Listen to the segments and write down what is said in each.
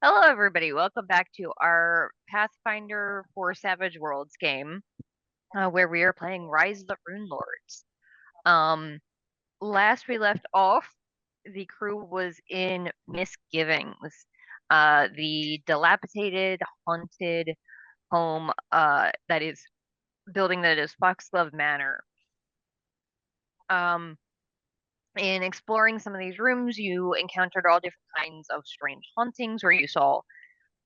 Hello, everybody. Welcome back to our Pathfinder for Savage Worlds game, where we are playing Rise of the Runelords. Um, Last we left off, the crew was in Misgivings, the dilapidated, haunted home, that is building that is Foxglove Manor. Um, in exploring some of these rooms, you encountered all different kinds of strange hauntings, where you saw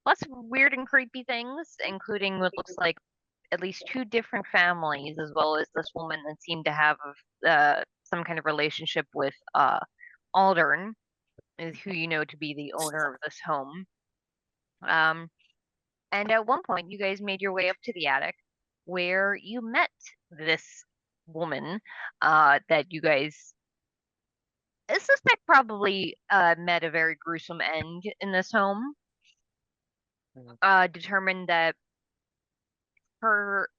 lots of weird and creepy things, including what looks like at least two different families, as well as this woman that seemed to have some kind of relationship with Aldern, who you know to be the owner of this home. Um, and at one point, you guys made your way up to the attic where you met this woman that you guys I suspect probably met a very gruesome end in this home. Determined that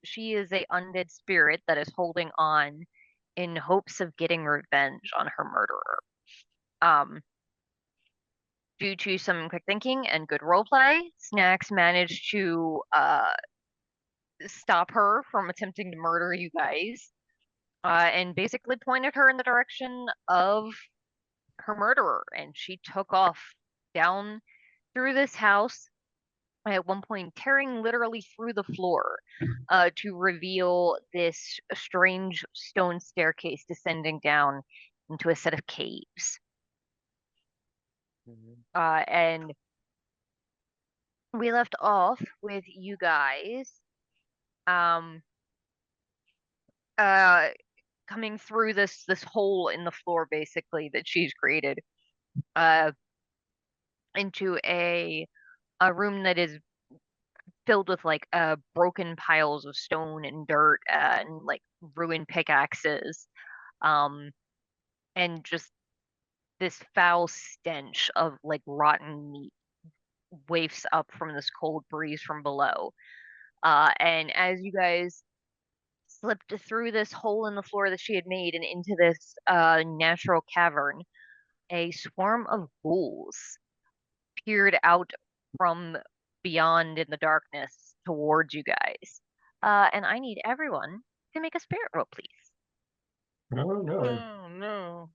she is a undead spirit that is holding on in hopes of getting revenge on her murderer. Um, Due to some quick thinking and good roleplay, Snax managed to stop her from attempting to murder you guys, and basically pointed her in the direction of her murderer, and she took off down through this house, at one point tearing literally through the floor to reveal this strange stone staircase descending down into a set of caves. And we left off with you guys um, uh, coming through this hole in the floor, basically, that she's created, uh, into a room that is filled with like broken piles of stone and dirt, and like ruined pickaxes, um and just this foul stench of like rotten meat wafts up from this cold breeze from below. And as you guys slipped through this hole in the floor that she had made and into this natural cavern, a swarm of ghouls peered out from beyond in the darkness towards you guys. And I need everyone to make a spirit roll, please. Oh no. Oh no,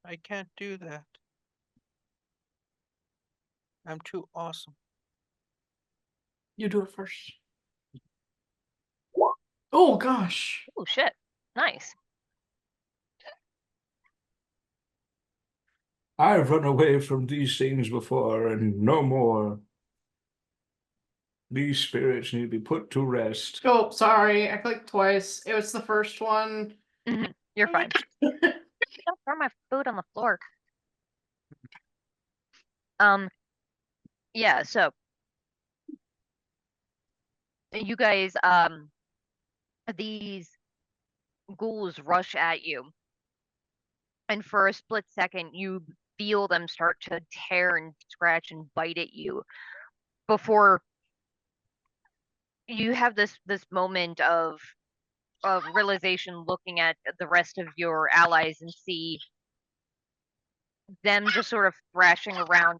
I can't do that. I'm too awesome. You do it first. Oh gosh. Oh shit. Nice. I've run away from these things before and no more. These spirits need to be put to rest. Oh, sorry. I clicked twice. It was the first one. You're fine. Don't throw my food on the floor. Yeah, so you guys, these ghouls rush at you, and for a split second you feel them start to tear and scratch and bite at you before you have this moment of realization, looking at the rest of your allies and see them just sort of thrashing around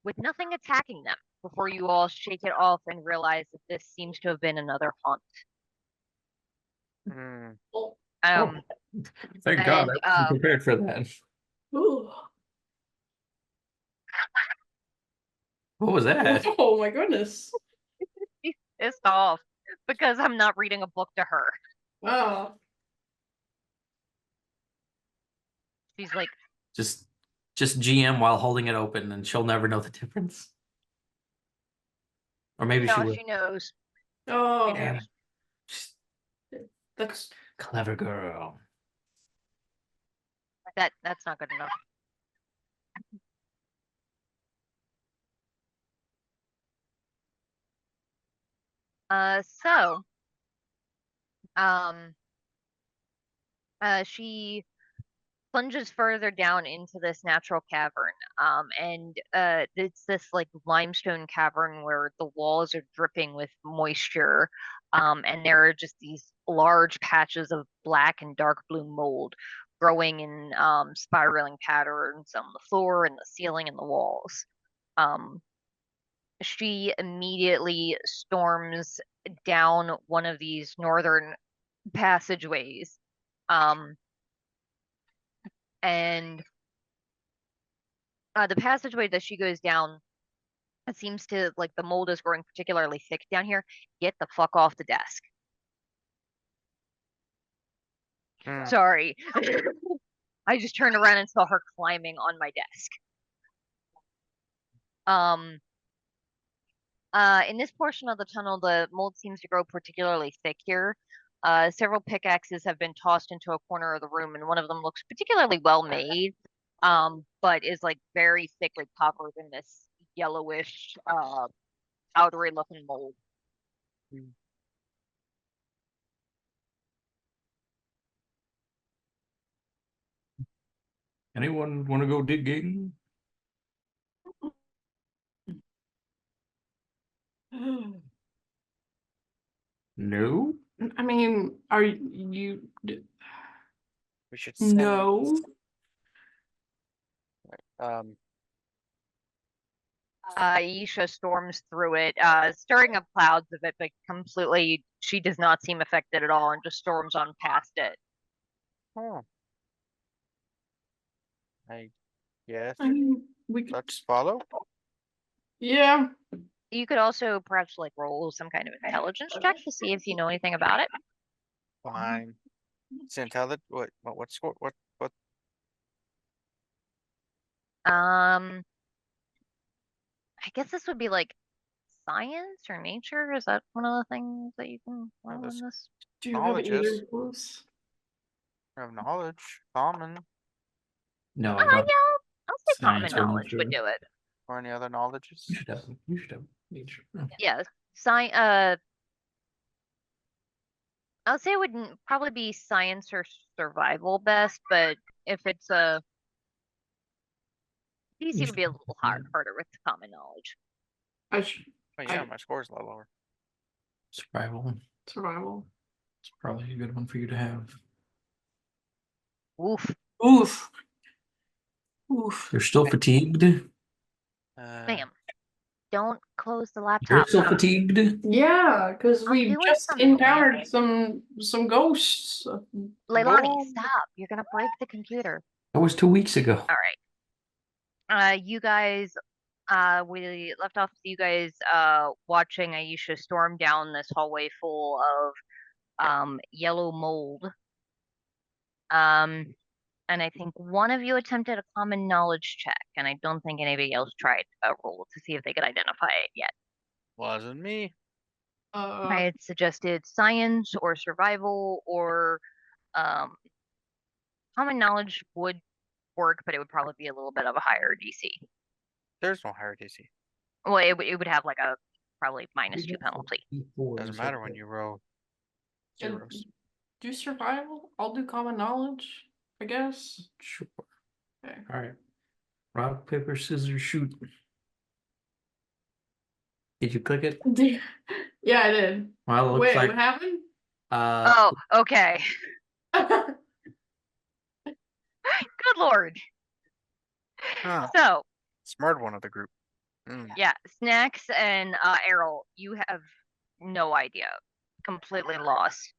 with nothing attacking them, before you all shake it off and realize that this seems to have been another haunt. Um, Thank God, and I wasn't prepared for that. Ooh. What was that? Oh my goodness. she's pissed off because I'm not reading a book to her. Oh. She's like, Just GM while holding it open, and she'll never know the difference. Or maybe she no, will. she knows. Oh. Damn. That's Clever girl. That's not good enough. So, um, she plunges further down into this natural cavern. And it's this like limestone cavern where the walls are dripping with moisture. And there are just these large patches of black and dark blue mold growing in spiraling patterns on the floor and the ceiling and the walls. She immediately storms down one of these northern passageways. And the passageway that she goes down, it seems to like the mold is growing particularly thick down here. Get the fuck off the desk. Sorry. I just turned around and saw her climbing on my desk. In this portion of the tunnel, the mold seems to grow particularly thick here. Several pickaxes have been tossed into a corner of the room, and one of them looks particularly well made, but is like very thickly covered in this yellowish, powdery looking mold. Anyone want to go digging? No. I mean, are you? We should send, No. Aisha storms through it, stirring up clouds of it, but completely, she does not seem affected at all and just storms on past it. oh. I guess I mean, we could. let's follow. Yeah. You could also perhaps like roll some kind of intelligence check to see if you know anything about it. Fine. It's intelligent. What score? What? I guess this would be like science or nature. Is that one of the things that you can roll in this? Do you have Knowledge either is- of those? I have knowledge, common, No, I Oh, don't. yeah, I'll say common Science or knowledge would nature. do it. or any other knowledges. You should have. You should have nature. Oh. Yeah, I'll say it would probably be science or survival best, but if it's a DC would be a little harder with the common knowledge. I should Oh yeah, I- my score is a lot lower. Survival. survival. It's probably a good one for you to have. Oof. Oof. Oof. You're still fatigued. Ma'am, don't close the You're laptop. still fatigued. Yeah, because I'm we doing just something. encountered some ghosts. Leilani, Whoa. stop. You're gonna break the computer. That was 2 weeks ago. All right. You guys, we left off with you guys watching Aisha storm down this hallway full of yellow mold. And I think one of you attempted a common knowledge check, and I don't think anybody else tried a roll to see if they could identify it yet. Wasn't me. I had suggested science or survival or common knowledge would work, but it would probably be a little bit of a higher DC. There's no higher DC. Well, it would have like a probably -2 penalty. Doesn't matter when you roll zeros. Do survival? I'll do common knowledge, I guess. Sure. Okay. All right. Rock, paper, scissors, shoot. Did you click it? Yeah, I did. Well, it looks Wait, like what happened? Oh, okay. Good lord. Huh. So, Smart one of the group. yeah, Snax and Aarrol, you have no idea. Completely lost.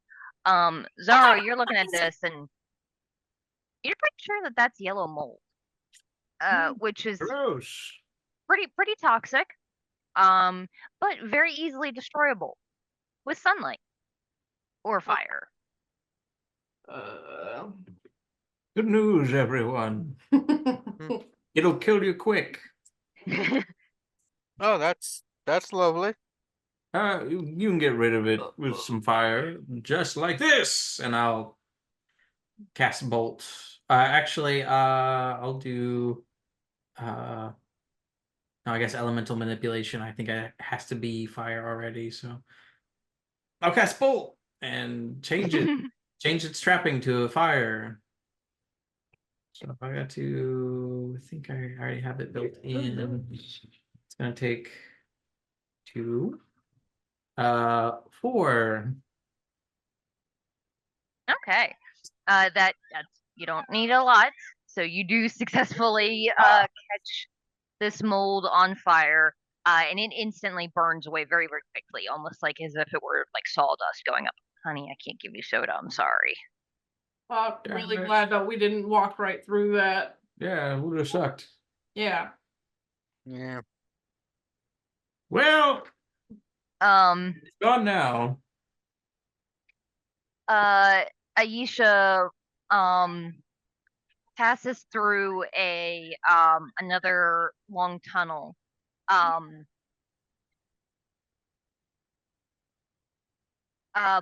Zaro, you're looking at this and you're pretty sure that that's yellow mold. Which is gross. pretty toxic. But very easily destroyable with sunlight or fire. Good news, everyone. It'll kill you quick. Oh, that's lovely. You can get rid of it with some fire, just like this, and I'll cast bolt. Actually, I'll do. No, I guess elemental manipulation. I think it has to be fire already, so I'll cast bolt and change it. Change its trapping to a fire. So if I got to, I think I already have it built in. It's gonna take 2, 4. Okay. That's you don't need a lot, so you do successfully catch this mold on fire, and it instantly burns away very, very quickly, almost like as if it were like sawdust going up. Honey, I can't give you soda. I'm sorry. Really Damn it. glad that we didn't walk right through that. Yeah, it would have sucked. Yeah. Yeah. Well, it's gone now. Aisha, passes through another long tunnel.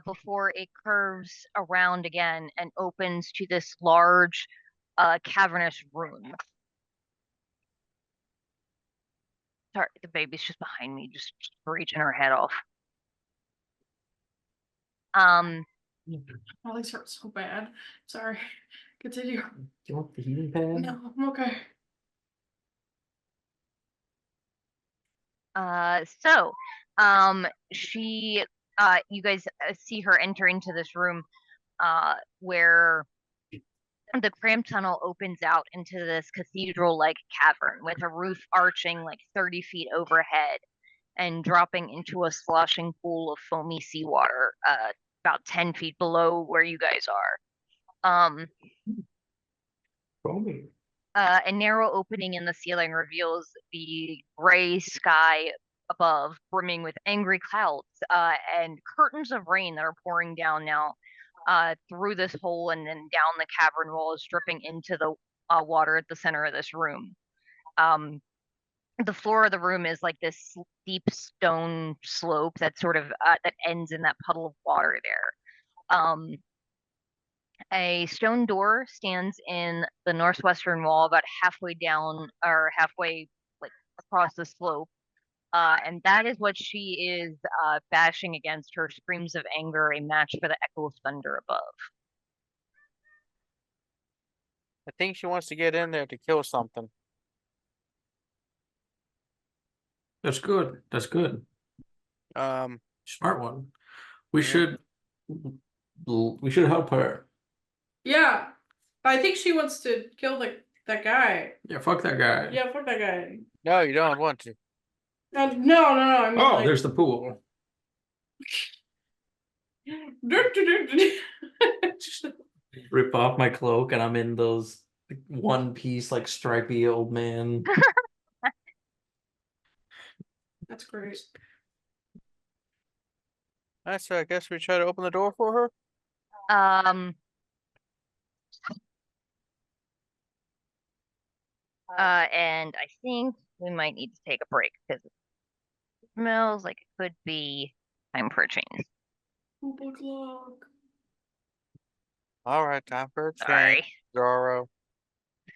Before it curves around again and opens to this large, cavernous room. Sorry, the baby's just behind me, just reaching her head off. Oh, these hurt so bad. Sorry. Continue. Do you want the heating pad? No, I'm okay. So, she, you guys see her enter into this room, where the cramped tunnel opens out into this cathedral-like cavern with a roof arching like 30 feet overhead and dropping into a sloshing pool of foamy seawater, about 10 feet below where you guys are. Foamy. A narrow opening in the ceiling reveals the gray sky above, brimming with angry clouds, and curtains of rain that are pouring down now, through this hole and then down the cavern wall, is dripping into the water at the center of this room. The floor of the room is like this steep stone slope that sort of that ends in that puddle of water there. A stone door stands in the northwestern wall, about halfway down or halfway like across the slope. And that is what she is bashing against. Her screams of anger, a match for the echo of thunder above. I think she wants to get in there to kill something. That's good. That's good. Um, Smart one. We Yeah. should. We should help her. Yeah. I think she wants to kill that guy. Yeah, fuck that guy. Yeah, fuck that guy. no, you don't want to. No. I mean, Oh, like, there's the pool. Rip off my cloak and I'm in those one piece like stripy old man. That's great. Alright, so I guess we try to open the door for her. And I think we might need to take a break because it smells like it could be time for a change. Poop o'clock. Alright, time for a change. Sorry. Zaro.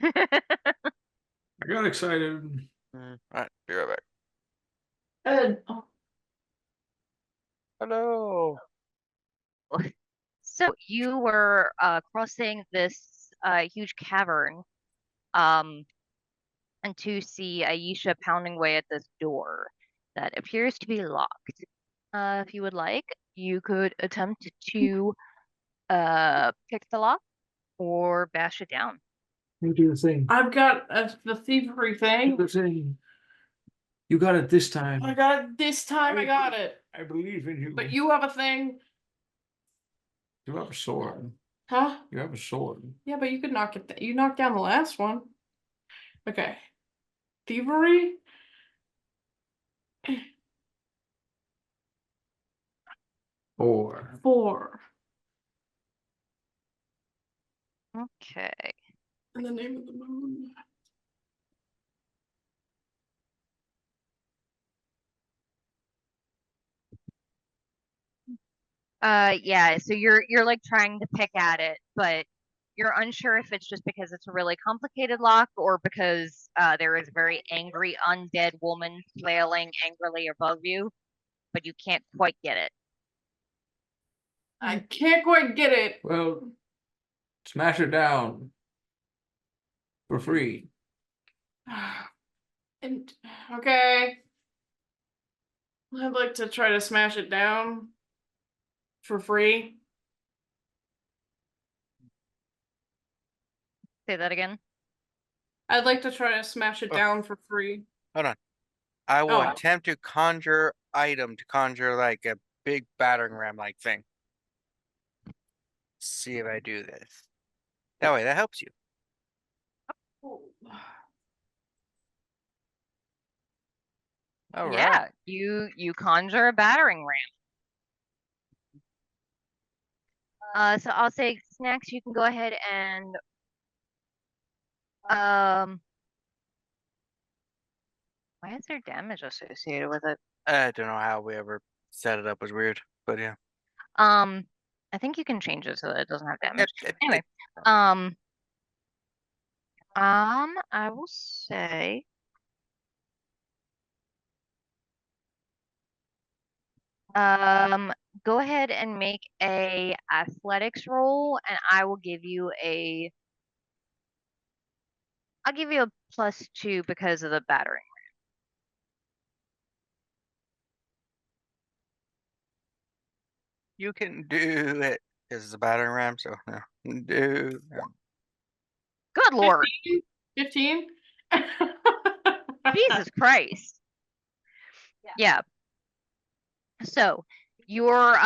I got excited. Alright, be right back. Oh, Hello. So you were crossing this huge cavern, and to see Aisha pounding away at this door that appears to be locked. If you would like, you could attempt to pick the lock or bash it down. You do the thing. I've got the thievery Do thing. the thing. You got it this time. I got it this time. I got it. I believe in you. But you have a thing, You have a sword. huh? You have a sword. Yeah, but you could knock it. You knocked down the last one. Okay. Thievery. 4. 4. Okay. And the name of the moon. Yeah, so you're like trying to pick at it, but you're unsure if it's just because it's a really complicated lock or because there is a very angry undead woman flailing angrily above you, but you can't quite get it. I can't quite get it. Well, smash it down for free. And okay. I'd like to try to smash it down for free. Say that again. I'd like to try to smash it Oh. down for free. Hold on. I will Oh. attempt to conjure item to conjure like a big battering ram like thing. See if I do this. That way, that helps you. All right. Yeah, you conjure a battering ram. So I'll say, Snax, you can go ahead and why is there damage associated with it? I don't know how we ever set it up. It was weird, but yeah. I think you can change it so that it doesn't have damage. Anyway, I will say, go ahead and make a athletics roll, and I'll give you a +2 because of the battering. You can do it. This is a battering ram, so no. Do that. Good Lord, 15? Jesus Christ. Yeah. So you're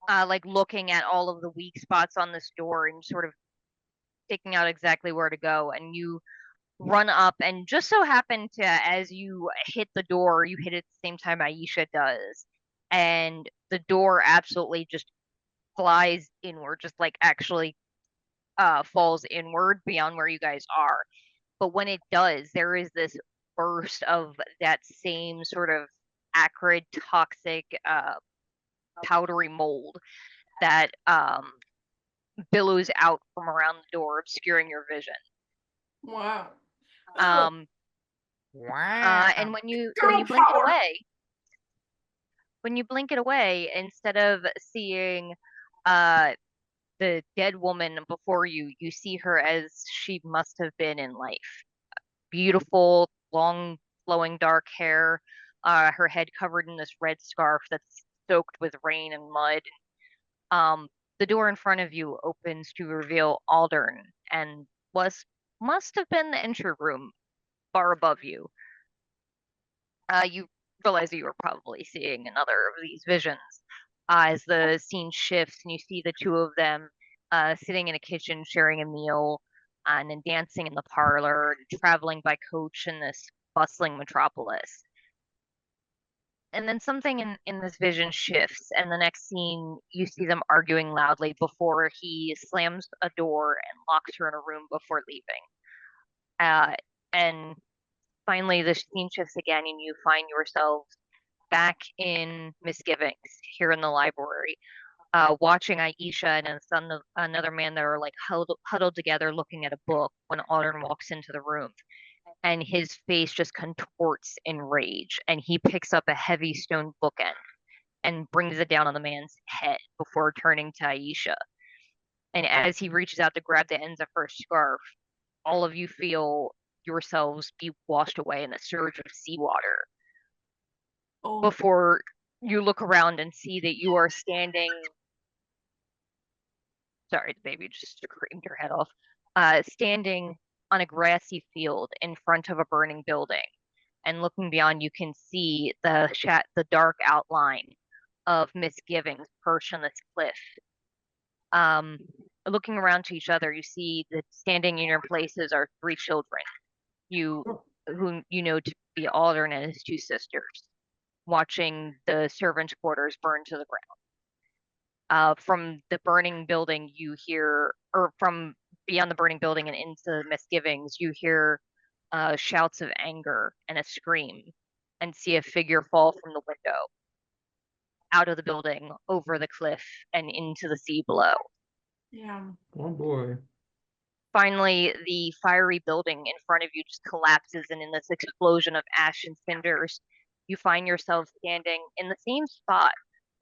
like looking at all of the weak spots on this door and sort of picking out exactly where to go, and you run up and just so happen to, as you hit the door, you hit it at the same time Aisha does, and the door absolutely just flies inward, just like actually falls inward beyond where you guys are. But when it does, there is this burst of that same sort of acrid, toxic, powdery mold that billows out from around the door, obscuring your vision. Wow. Wow. And when you Girl blink it power! away, instead of seeing the dead woman before you, you see her as she must have been in life. Beautiful, long, flowing dark hair, her head covered in this red scarf that's soaked with rain and mud. The door in front of you opens to reveal Aldern and must have been the entry room far above you. You realize that you were probably seeing another of these visions as the scene shifts and you see the two of them sitting in a kitchen sharing a meal and then dancing in the parlor, traveling by coach in this bustling metropolis. And then something in this vision shifts, and the next scene you see them arguing loudly before he slams a door and locks her in a room before leaving. And finally, the scene shifts again, and you find yourselves back in Misgivings here in the library, watching Aisha and another man that are like huddled together looking at a book when Audern walks into the room. And his face just contorts in rage, and he picks up a heavy stone bookend and brings it down on the man's head before turning to Aisha. And as he reaches out to grab the ends of her scarf, all of you feel yourselves be washed away in a surge of seawater Oh. before you look around and see that you are standing. Sorry, the baby just screamed her head off. Standing on a grassy field in front of a burning building, and looking beyond, you can see the dark outline of Misgivings perched on this cliff. Looking around to each other, you see that standing in your places are 3 children, whom you know to be Aldern and his 2 sisters, watching the servants' quarters burn to the ground. From the burning building, you hear, or from beyond the burning building and into Misgivings, you hear shouts of anger and a scream, and see a figure fall from the window, out of the building, over the cliff, and into the sea below. Yeah. Oh boy. Finally, the fiery building in front of you just collapses, and in this explosion of ash and cinders, you find yourself standing in the same spot,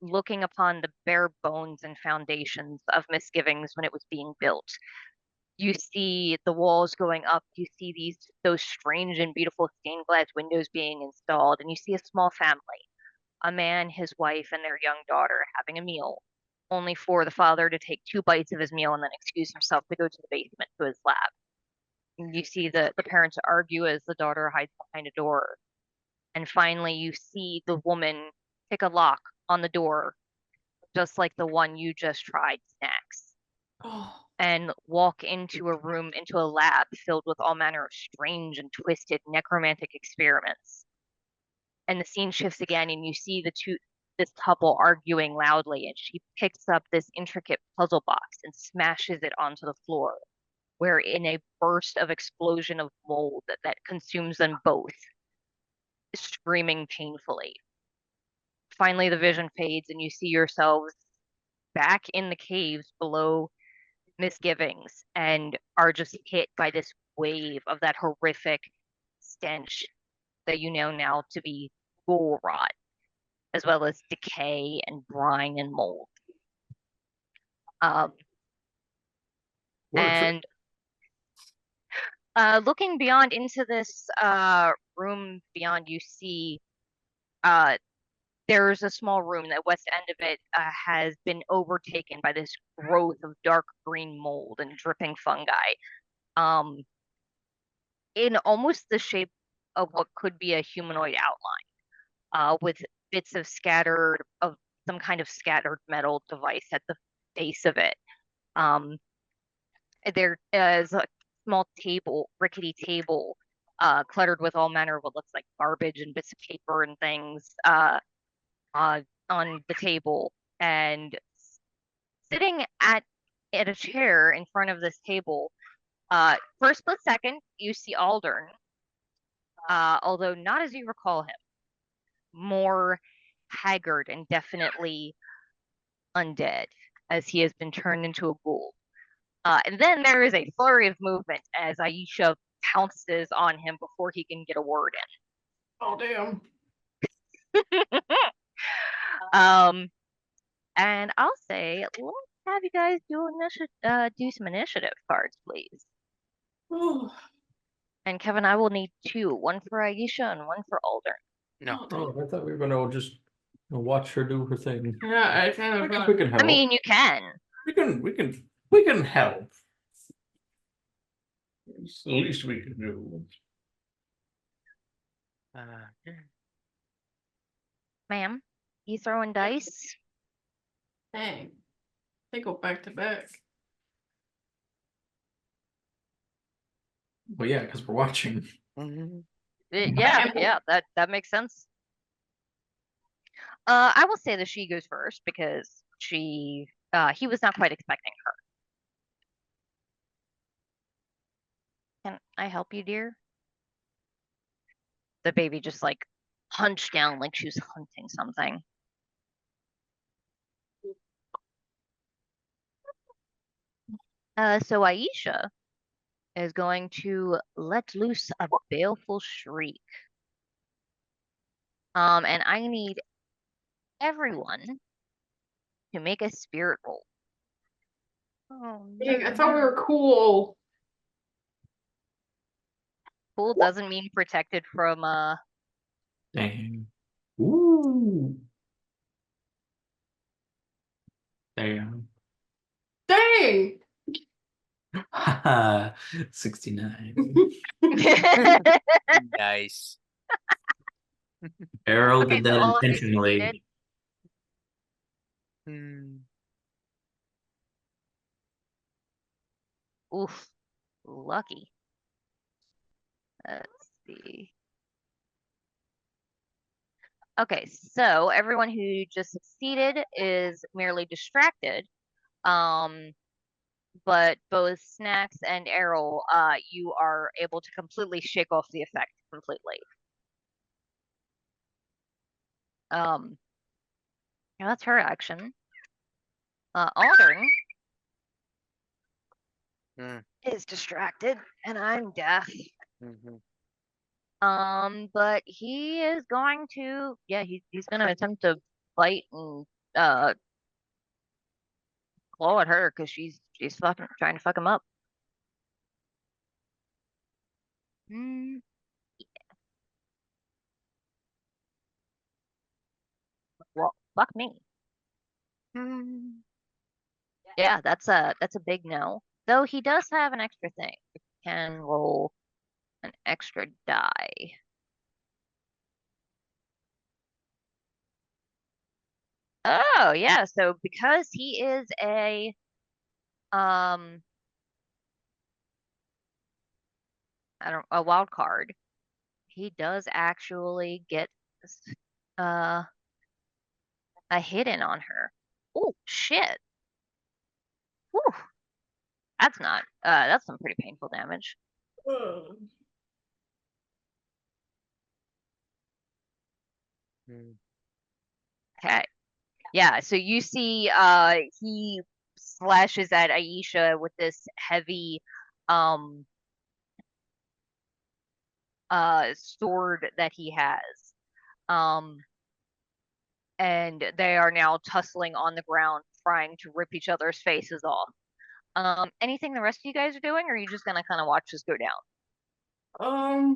looking upon the bare bones and foundations of Misgivings when it was being built. You see the walls going up, you see those strange and beautiful stained glass windows being installed, and you see a small family, a man, his wife, and their young daughter having a meal, only for the father to take 2 bites of his meal and then excuse himself to go to the basement to his lab. You see the parents argue as the daughter hides behind a door. And finally, you see the woman pick a lock on the door, just like the one you just tried, Snax, Oh, and walk into a room, into a lab filled with all manner of strange and twisted necromantic experiments. And the scene shifts again, and you see this couple arguing loudly, and she picks up this intricate puzzle box and smashes it onto the floor, where in a burst of explosion of mold that consumes them both, screaming painfully. Finally, the vision fades, and you see yourselves back in the caves below Misgivings, and are just hit by this wave of that horrific stench that you know now to be ghoul rot, as well as decay and brine and mold. What a trip. And looking beyond into this room beyond, you see there's a small room. The west end of it has been overtaken by this growth of dark green mold and dripping fungi, in almost the shape of what could be a humanoid outline, with bits of some kind of scattered metal device at the base of it. There is a small table, rickety table, cluttered with all manner of what looks like garbage and bits of paper and things, on the table. And sitting at a chair in front of this table, for a split second, you see Aldern, although not as you recall him, more haggard and definitely undead, as he has been turned into a ghoul. And then there is a flurry of movement as Aisha pounces on him before he can get a word oh damn. in. And I'll say, let's have you guys do some initiative cards, please. Oh, And Kevin, I will need two, one for Aisha and one for Aldern. No. Oh, I thought we were gonna just watch her do her thing. yeah, I kind I of. guess we can help. I mean, you can. we can help. It's the least we can do. Ma'am, you throwing dice? Dang. They go back to back. Well, yeah, because we're watching. Mhm. Yeah, that makes sense. I will say that she goes first because he was not quite expecting her. Can I help you, dear? The baby just like hunched down like she was hunting something. So Aisha is going to let loose a baleful shriek. And I need everyone to make a spirit roll. Oh, dang, I thought we were cool. Cool doesn't mean protected from Dang. Ooh. Damn. Dang. Haha, 69. Nice. Aarrol Okay, did so that all of you intentionally. succeeded. Hmm. Oof, lucky. Let's see. Okay, so everyone who just succeeded is merely distracted. But both Snax and Aarrol, you are able to completely shake off the effect completely. Yeah, that's her action. Aldern Hmm. is distracted, and I'm deaf. Mhm. But he is going to, yeah, he's gonna attempt to bite and claw at her because she's fucking trying to fuck him up. Mm, well, fuck me. Hmm. Yeah, that's a big no. Though he does have an extra thing. can roll an extra die. Oh, yeah, so because he is a a wild card, he does actually get a hit in on her. Oh shit. Whew. That's some pretty painful damage. Hmm. Okay. Yeah, so you see he slashes at Aisha with this heavy um sword that he has. Um and they are now tussling on the ground trying to rip each other's faces off. Anything the rest of you guys are doing, or are you just gonna kind of watch this go down?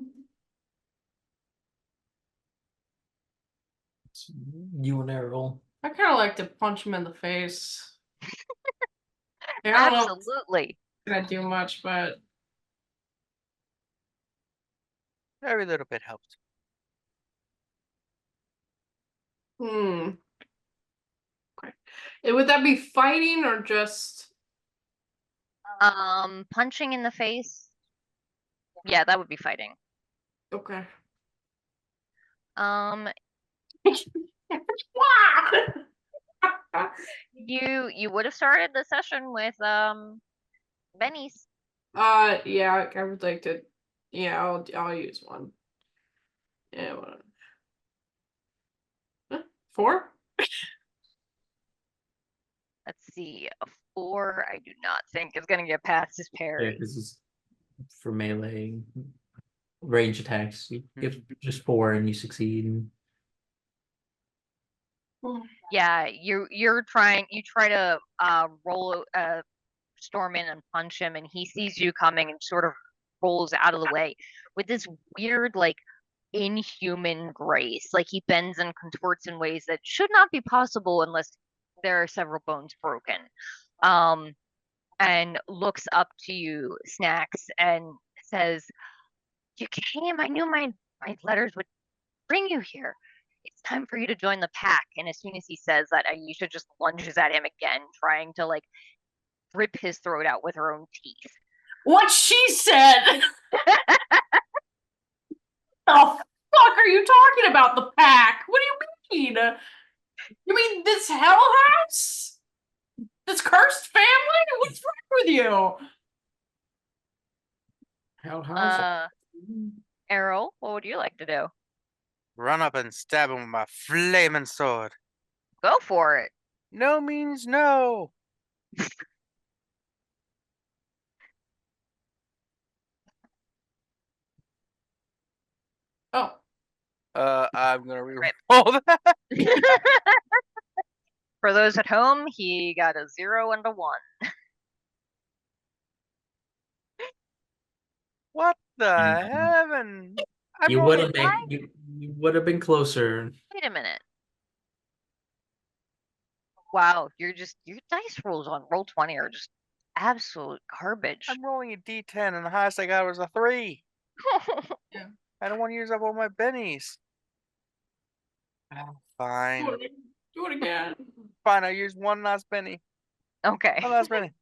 You and Aarrol. I kind of like to punch him in the face. I don't know if Absolutely. it's gonna do much, but Every little bit helps. okay. Would that be fighting or just Punching in the face. Yeah, that would be fighting. okay? Um, Wow! you would have started the session with Benny's. Yeah, I would like to. Yeah, I'll use one. Yeah, whatever. Huh? 4? Let's see, a 4. I do not think is gonna get past his Yeah, parry. this is for melee range attacks. You give just 4 and you succeed. Yeah, you try to roll storm in and punch him, and he sees you coming and sort of rolls out of the way with this weird like inhuman grace. Like he bends and contorts in ways that should not be possible unless there are several bones broken. And looks up to you, Snax, and says, "You came. I knew my letters would bring you here. It's time for you to join the pack." And as soon as he says that, Aisha just lunges at him again, trying to like rip his throat out with her own teeth. What she said? The fuck are you talking about? The pack? What do you mean? You mean this hell house? This cursed family? What's wrong with you? Hell house. Aarrol, what would you like to do? Run up and stab him with my flaming sword. Go for it. No means no. Oh. I'm gonna reroll Right. that. For those at home, he got a 0 and a 1. What the Mhm. heaven? I'm You would rolling have been you would have been closer. Wait a minute. Wow, your dice rolls on Roll20 are just absolute garbage. I'm rolling a D10 and the highest I got was a 3. I don't want to use up all my bennies. Oh, fine. Do it again. Fine, I used one last penny. Okay. One last penny.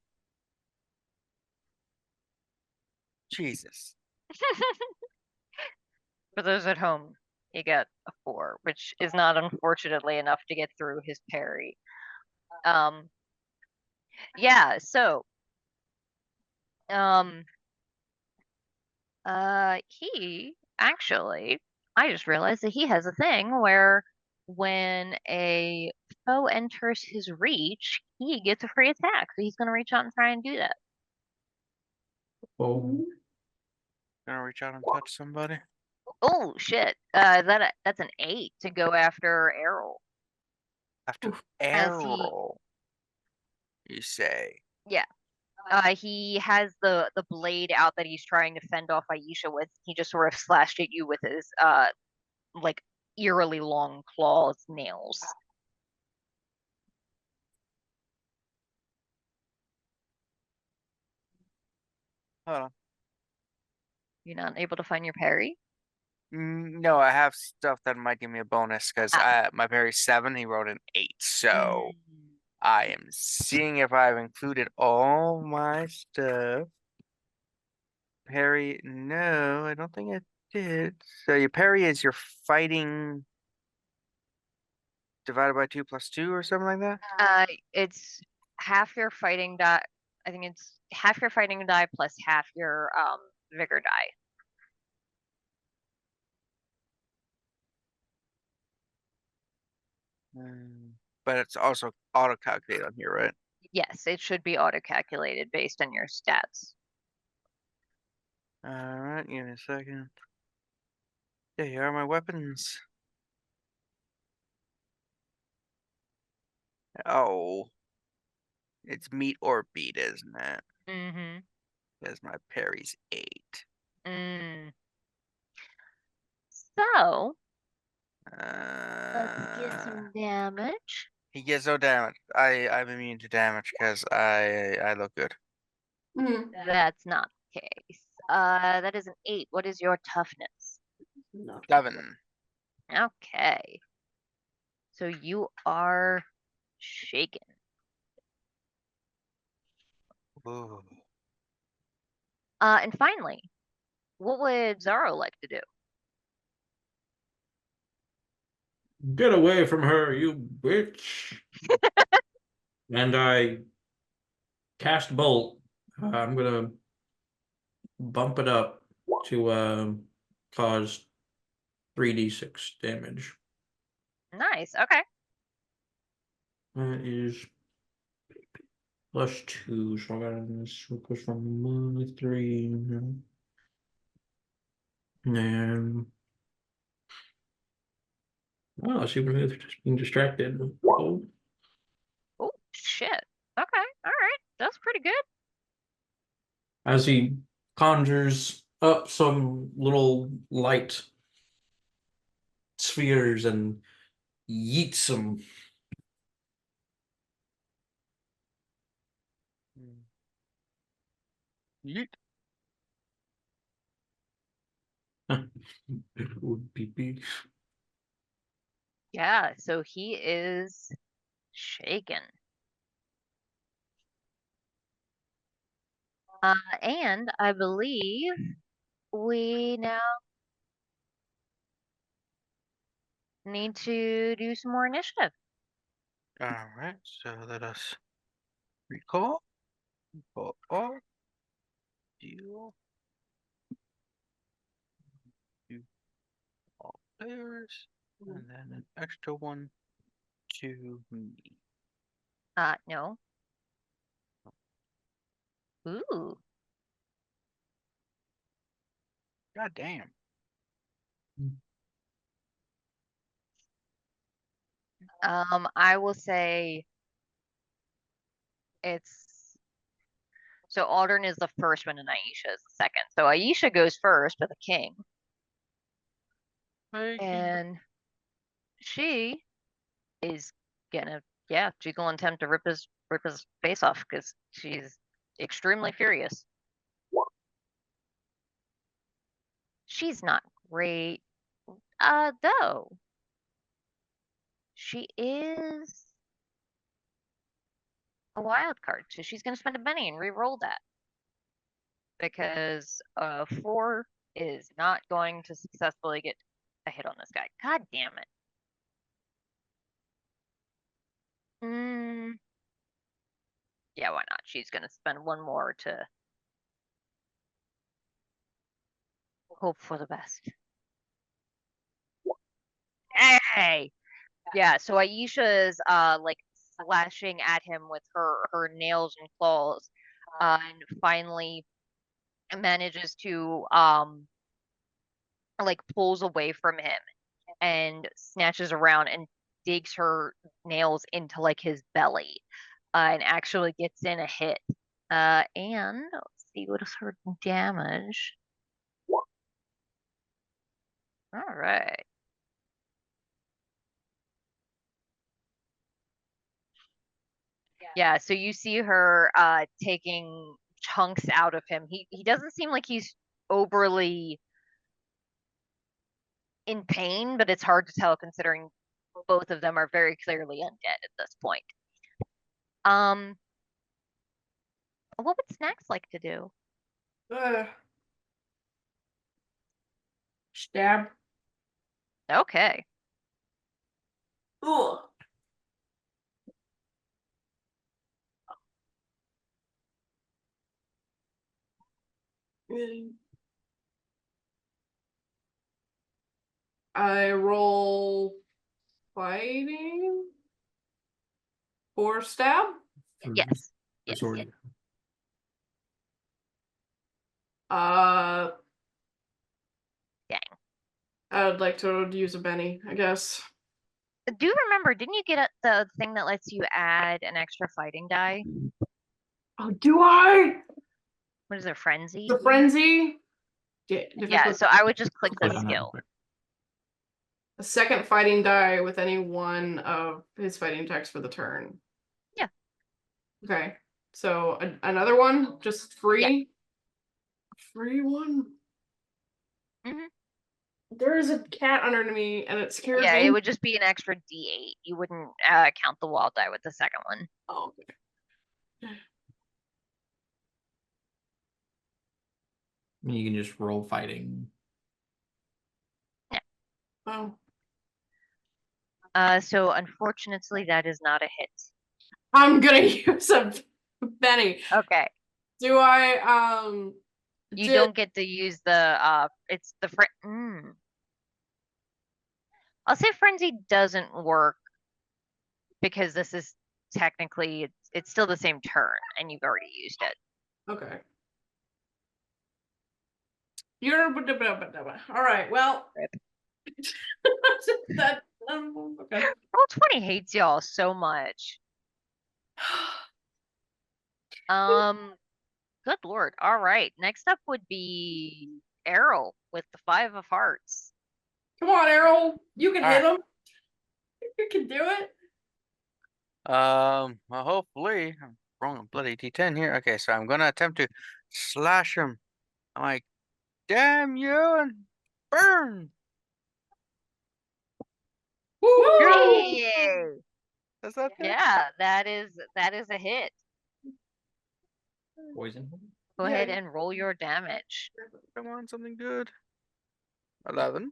Jesus. For those at home, he got a 4, which is not unfortunately enough to get through his parry. Yeah, so he actually, I just realized that he has a thing where when a foe enters his reach, he gets a free attack. So he's gonna reach out and try and do that. Oh, Gonna reach out and touch somebody. Oh shit. That's an 8 to go after Aarrol. After As he- Aarrol, you say. Yeah. He has the blade out that he's trying to fend off Aisha with. He just sort of slashed at you with his like eerily long claws nails. Hold on. You're not able to find your parry? No, I have stuff that might give me a bonus because Ah. my parry's 7. He rolled an 8, so Mm. I am seeing if I've included all my stuff. Parry, no, I don't think I did. So your parry is your fighting divided by 2 plus 2 or something like that? It's half your fighting die. I think it's half your fighting die plus half your vigor die. But it's also auto-calculated on here, right? Yes, it should be auto-calculated based on your stats. Alright, give me a second. There you are, my weapons. Oh. It's meet or beat, isn't it? Mm-hmm. Because my parry's 8. Mm. So, let's get Uh, some damage. he gets no damage. I'm immune to damage because I look good. Mhm. That's not the case. That is an 8. What is your toughness? 7. Okay. So you are shaken. Ooh. And finally, what would Zaro like to do? Get away from her, you bitch. And I cast bolt. I'm gonna bump it up to cause 3d6 damage. Nice. Okay. That is +2, so I got this goes from 3. And oh, I see what I'm just being distracted. Oh, Oh, shit. Okay. All right. That's pretty good. as he conjures up some little light spheres and yeets them. Yeet. Would be. Yeah. So he is shaken. And I believe we now need to do some more initiative. Alright, so let us recall. Recall all. Deal. To all players. And then an extra one to me. No. Ooh. God damn. I will say it's so Aldrin is the first one and Aisha is the second. So Aisha goes first with a king. And she is gonna, yeah, she's gonna attempt to rip his face off because she's extremely furious. She's not great. Though. She is a wild card, so she's gonna spend a penny and re-roll that. Because 4 is not going to successfully get a hit on this guy. God damn it. Yeah, why not? She's gonna spend 1 more to hope for the best. Hey! Yeah, so Aisha's like slashing at him with her nails and claws, and finally manages to like pulls away from him and snatches around and digs her nails into like his belly, and actually gets in a hit. And let's see what is her damage. All right. Yeah, so you see her taking chunks out of him. He doesn't seem like he's overly in pain, but it's hard to tell considering both of them are very clearly undead at this point. What would Snax like to do? Stab. Okay. Ugh. I roll fighting for stab. Yes. For Yes. sword. Uh, Dang. I would like to use a Benny, I guess. Do you remember, didn't you get the thing that lets you add an extra fighting die? Oh, do I? What is it, frenzy? The frenzy? Yeah, so I would just click the Click on that. skill. A second fighting die with any one of his fighting attacks for the turn. Yeah. Okay. So another one, just free. Free one. Mhm. There is a cat under me, and it scares Yeah, me. it would just be an extra D8. You wouldn't count the wall die with the second one. Oh, okay. You can just roll fighting. Oh. So unfortunately, that is not a hit. I'm gonna use a Benny. Okay. Do I You don't get to use the it's the I'll say frenzy doesn't work because this is technically it's still the same turn and you've already used it. Okay. You're all right. Well, that okay. Roll20 hates y'all so much. Good lord. All right. Next up would be Aarrol with the 5 of hearts. Come on, Aarrol. You can hit Alright. him. You can do it. Well, hopefully, I'm rolling a bloody D10 here. Okay, so I'm gonna attempt to slash him. I'm like, damn you and burn. Woo! Hey! Does that hit? Yeah, that is a hit. Poison. Go Yeah, ahead you- and roll your damage. Come on, something good. 11.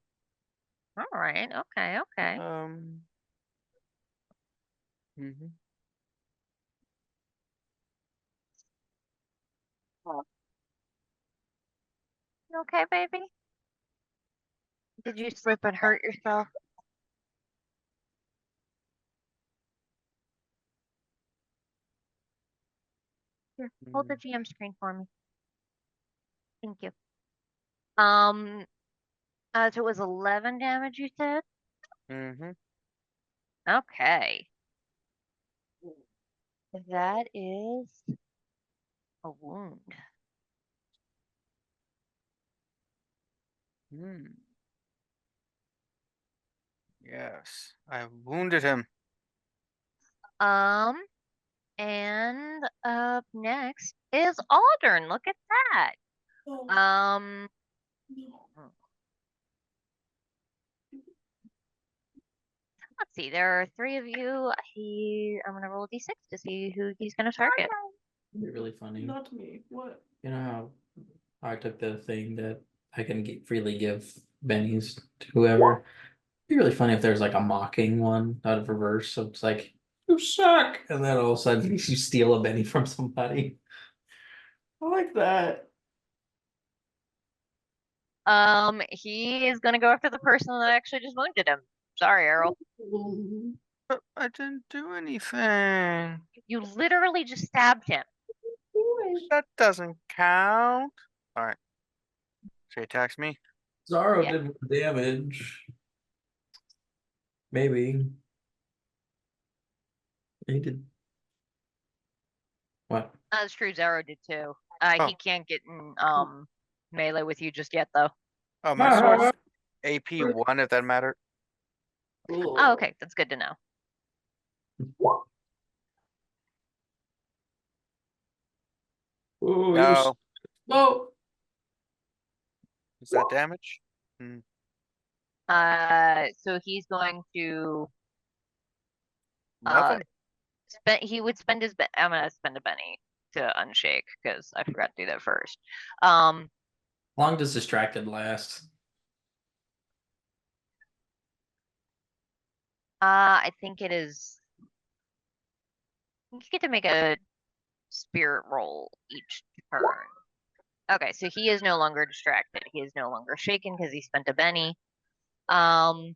All right. Okay. Okay. Mhm. You okay, baby? Did you slip and hurt yourself? Here, hold the GM screen for me. Thank you. So it was 11 damage, you said? Mm-hmm. Okay. That is a wound. Hmm. Yes, I wounded him. And up next is Aldern. Look at that. Oh, Um, no. let's see. There are 3 of you. I'm gonna roll a d6 to see who he's gonna target. It'd be really funny. Not me. What? You know how I took the thing that I can freely give bennies to whoever. It'd be really funny if there's like a mocking one out of reverse. So it's like, you suck. And then all of a sudden you steal a benny from somebody. I like that. He is gonna go after the person that actually just wounded him. Sorry, Aarrol. But I didn't do anything. You literally just stabbed him. That doesn't count. All right. She attacks me. Zaro Yeah. did more damage. Maybe. He did. What? That's true. Zaro did too. Oh. He can't get in melee with you just yet, though. Oh, my sword's AP 1, if that mattered. Oh, okay. That's good to know. Ooh, No. Whoa. Is that damage? So he's going to Nothing. he would spend his I'm gonna spend a Benny to unshake because I forgot to do that first. How long does distracted last? I think it is. You get to make a spirit roll each turn. Okay, so he is no longer distracted. He is no longer shaken because he spent a Benny. And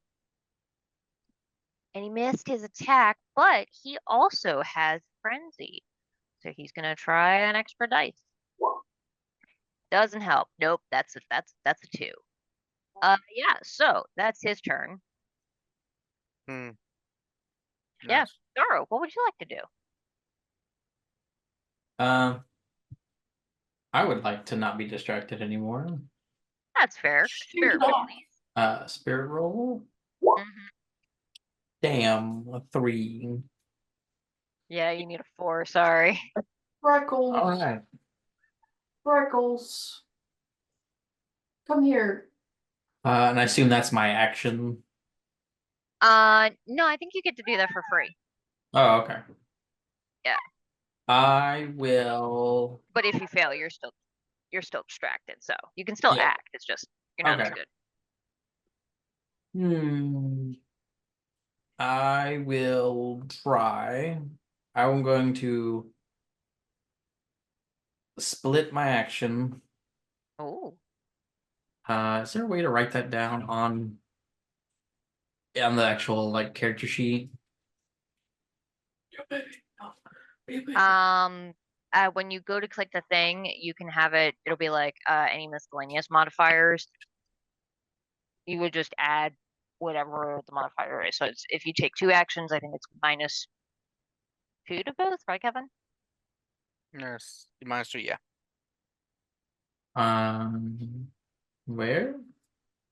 he missed his attack, but he also has frenzy. So he's gonna try an extra dice. Doesn't help. Nope, that's a 2. Yeah, so that's his turn. Hmm. Yeah. Nice. Zaro, what would you like to do? I would like to not be distracted anymore. That's fair. Spirit roll, please. Spirit roll. Mhm. Damn, a 3. Yeah, you need a 4, sorry. Freckles. All right. Freckles. Come here. And I assume that's my action. No, I think you get to do that for free. Oh, okay. Yeah. I will. But if you fail, you're still distracted, so you can still Yeah. act. It's just you're not as Okay. good. I will try. I'm going to split my action. Oh. Is there a way to write that down on the actual like character sheet? When you go to click the thing, you can have it'll be like any miscellaneous modifiers. You would just add whatever the modifier is. So it's if you take 2 actions, I think it's -2 to both, right, Kevin? Yes. -3, yeah. Where?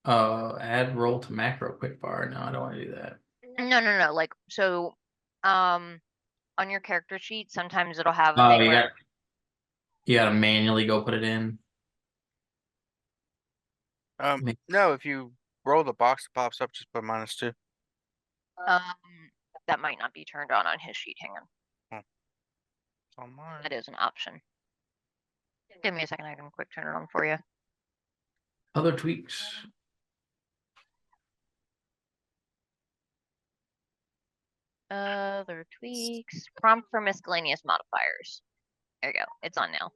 Oh, add roll to macro quick bar. No, I don't want to do that. No. Like so, on your character sheet, sometimes it'll have a Oh, thing you where gotta manually go put it in. No, if you roll the box that pops up, just put -2. that might not be turned on his sheet. Hang on, It's on mine. that is an option. Give me a second, I can quick turn it on for you. Other tweaks. Other tweaks. Prompt for miscellaneous modifiers. There you go. It's on now.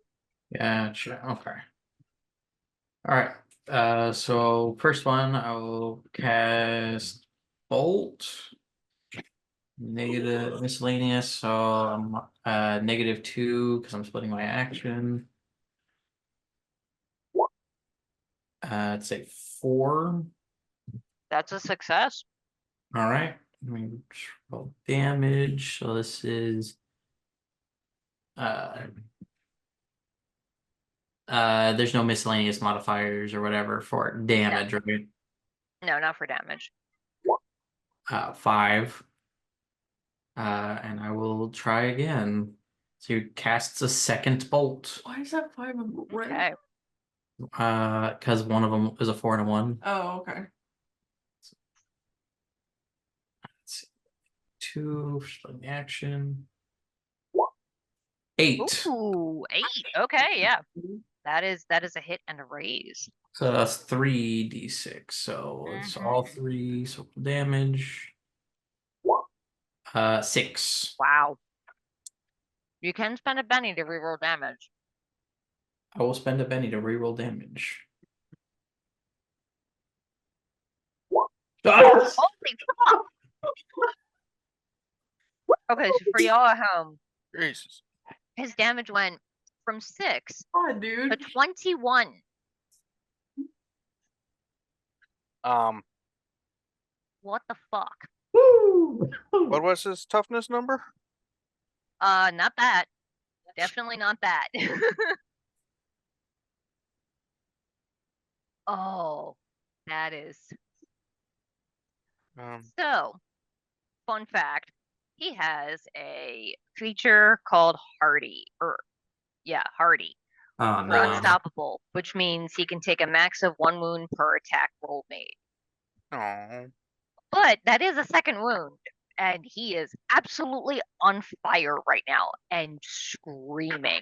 Gotcha. Okay. All right. So first one, I will cast Bolt. Negative miscellaneous. So I'm -2 because I'm splitting my action. I'd say 4. That's a success. All right. Let me roll damage. So this is there's no miscellaneous modifiers or whatever for damage, right? No, not for damage. 5. And I will try again. So he casts a second bolt. Why is that 5 of red? Okay. Because one of them is a 4 and a 1. Oh, okay. Let's see. 2 for the action. 8. Ooh, 8. Okay, yeah. That is a hit and a raise. So that's 3d6. So it's all 3. So damage. 6. Wow. You can spend a Benny to reroll damage. I will spend a Benny to reroll damage. Holy fuck! Okay, so for y'all at home, Jesus. his damage went from 6 God, to dude. 21. What the fuck? What was his toughness number? Not that. Definitely not that. Oh, that is. So, fun fact, he has a feature called Hardy, Hardy, Oh for no. unstoppable, which means he can take a max of 1 wound per attack roll made. Oh, But that is a second wound, and he is absolutely on fire right now and screaming.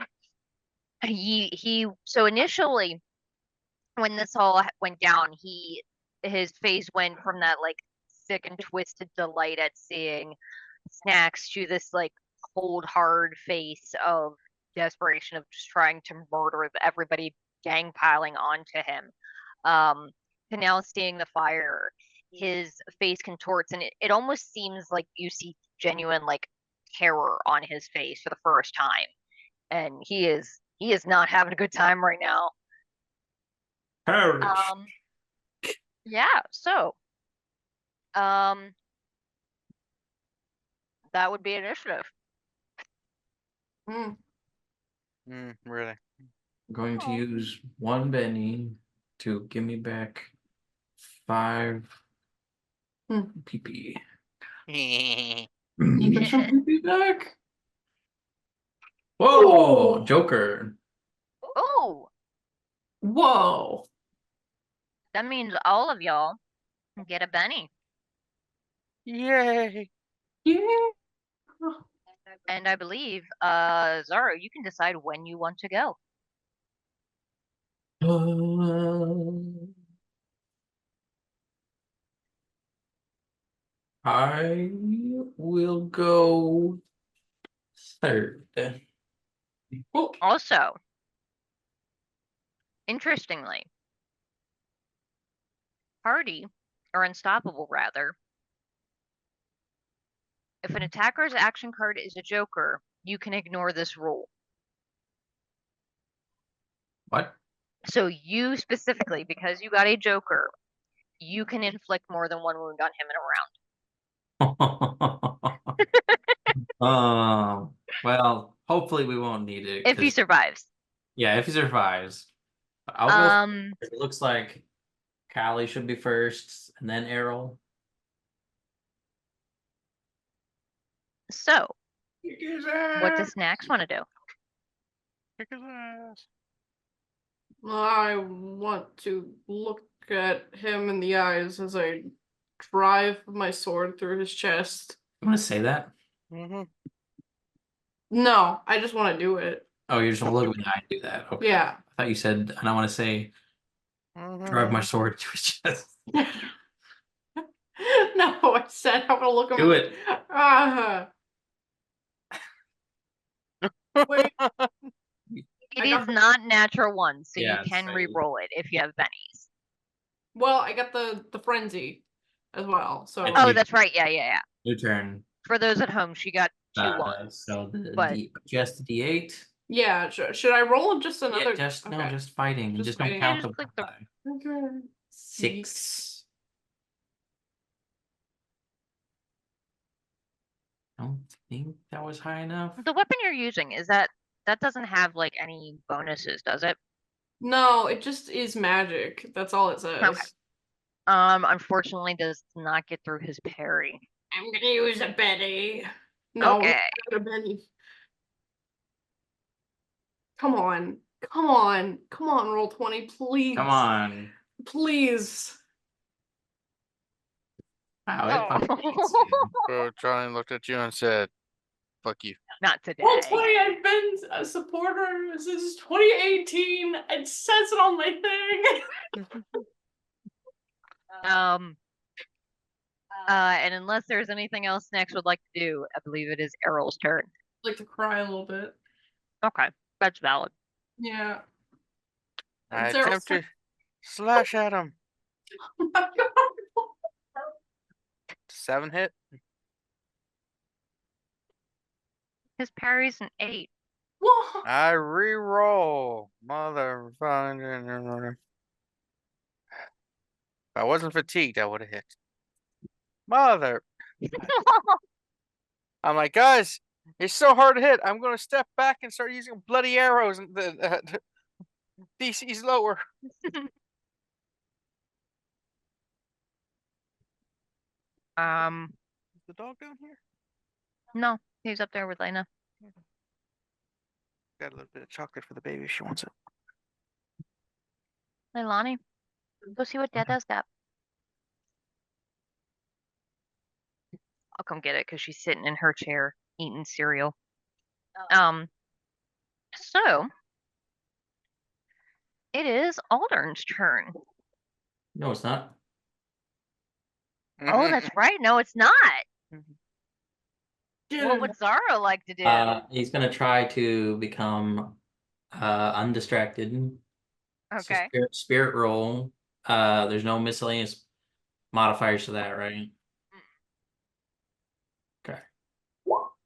So initially when this all went down, his face went from that like sick and twisted delight at seeing Snax to this like cold hard face of desperation of just trying to murder everybody gang piling onto him. To now seeing the fire, his face contorts and it almost seems like you see genuine like terror on his face for the first time. And he is not having a good time right now. Perish. Yeah, so that would be initiative. Hmm. really? I'm going to Oh. use 1 Benny to give me back 5 Hmm. PP. You get some PP back? Whoa, Ooh. Joker. Oh, Whoa. that means all of y'all get a Benny. Yay! Yeah. And I believe, Zaro, you can decide when you want to go. I will go third. Oh, Also, interestingly, party, or unstoppable rather, if an attacker's action card is a Joker, you can ignore this rule. What? So you specifically, because you got a Joker, you can inflict more than 1 wound on him in a round. Well, hopefully we won't need it. If he 'cause- survives. yeah, if he survives. I'll go. Um, It looks like Callie should be first, and then Aarrol. so Kick his what ass! does Snax want to do? Kick his ass! I want to look at him in the eyes as I drive my sword through his chest. You want to say that? Mm-hmm. No, I just want to do it. Oh, you just want to look at me and I do that. Okay. Yeah. I thought you said, and I want to say, drive my sword to his chest. No, I said I'm gonna look him. Do it. Wait, It I is got the- not natural 1, so Yeah, you it's can fine. re-roll it if you have bennies. well, I got the frenzy as well. So I Oh, think- that's right. Yeah. New turn. For those at home, she got 2 ones. So the but- just the D8. yeah, should I roll just another? Yeah, just no, okay. just fighting. Just Just fighting. don't count Just the click the- die. Okay. 6. I don't think that was high enough. The weapon you're using, that doesn't have like any bonuses, does it? No, it just is magic. That's all it says. Okay. Unfortunately does not get through his parry. I'm gonna use a Betty. No, Okay. not a Betty. Come on. Come on. Come on, roll 20, please. Come on. Please. Wow, it Oh. fucking hates you. Bro, Johnny looked at you and said, "Fuck you." Not today. Roll 20, I've been a supporter since 2018. It says it on my thing. And unless there's anything else Snax would like to do, I believe it is Aarrol's turn. Like to cry a little bit. Okay, that's valid. Yeah. I Zero attempt to slash at him. Oh my god. 7 hit. His parry's an 8. Whoa. I re-roll. Motherfucker. If I wasn't fatigued, I would have hit. Mother. I'm like, guys, it's so hard to hit. I'm gonna step back and start using bloody arrows. And the DC's lower. Is the dog down here? No, he's up there with Lena. Got a little bit of chocolate for the baby if she wants it. Leilani, go see what Dada's got. I'll come get it because she's sitting in her chair eating cereal. So it is Aldern's turn. No, it's not. Oh, that's right. No, it's not. Dude, What would Zaro like to do? He's gonna try to become undistracted. So Okay. spirit roll. There's no miscellaneous modifiers to that, right? Okay.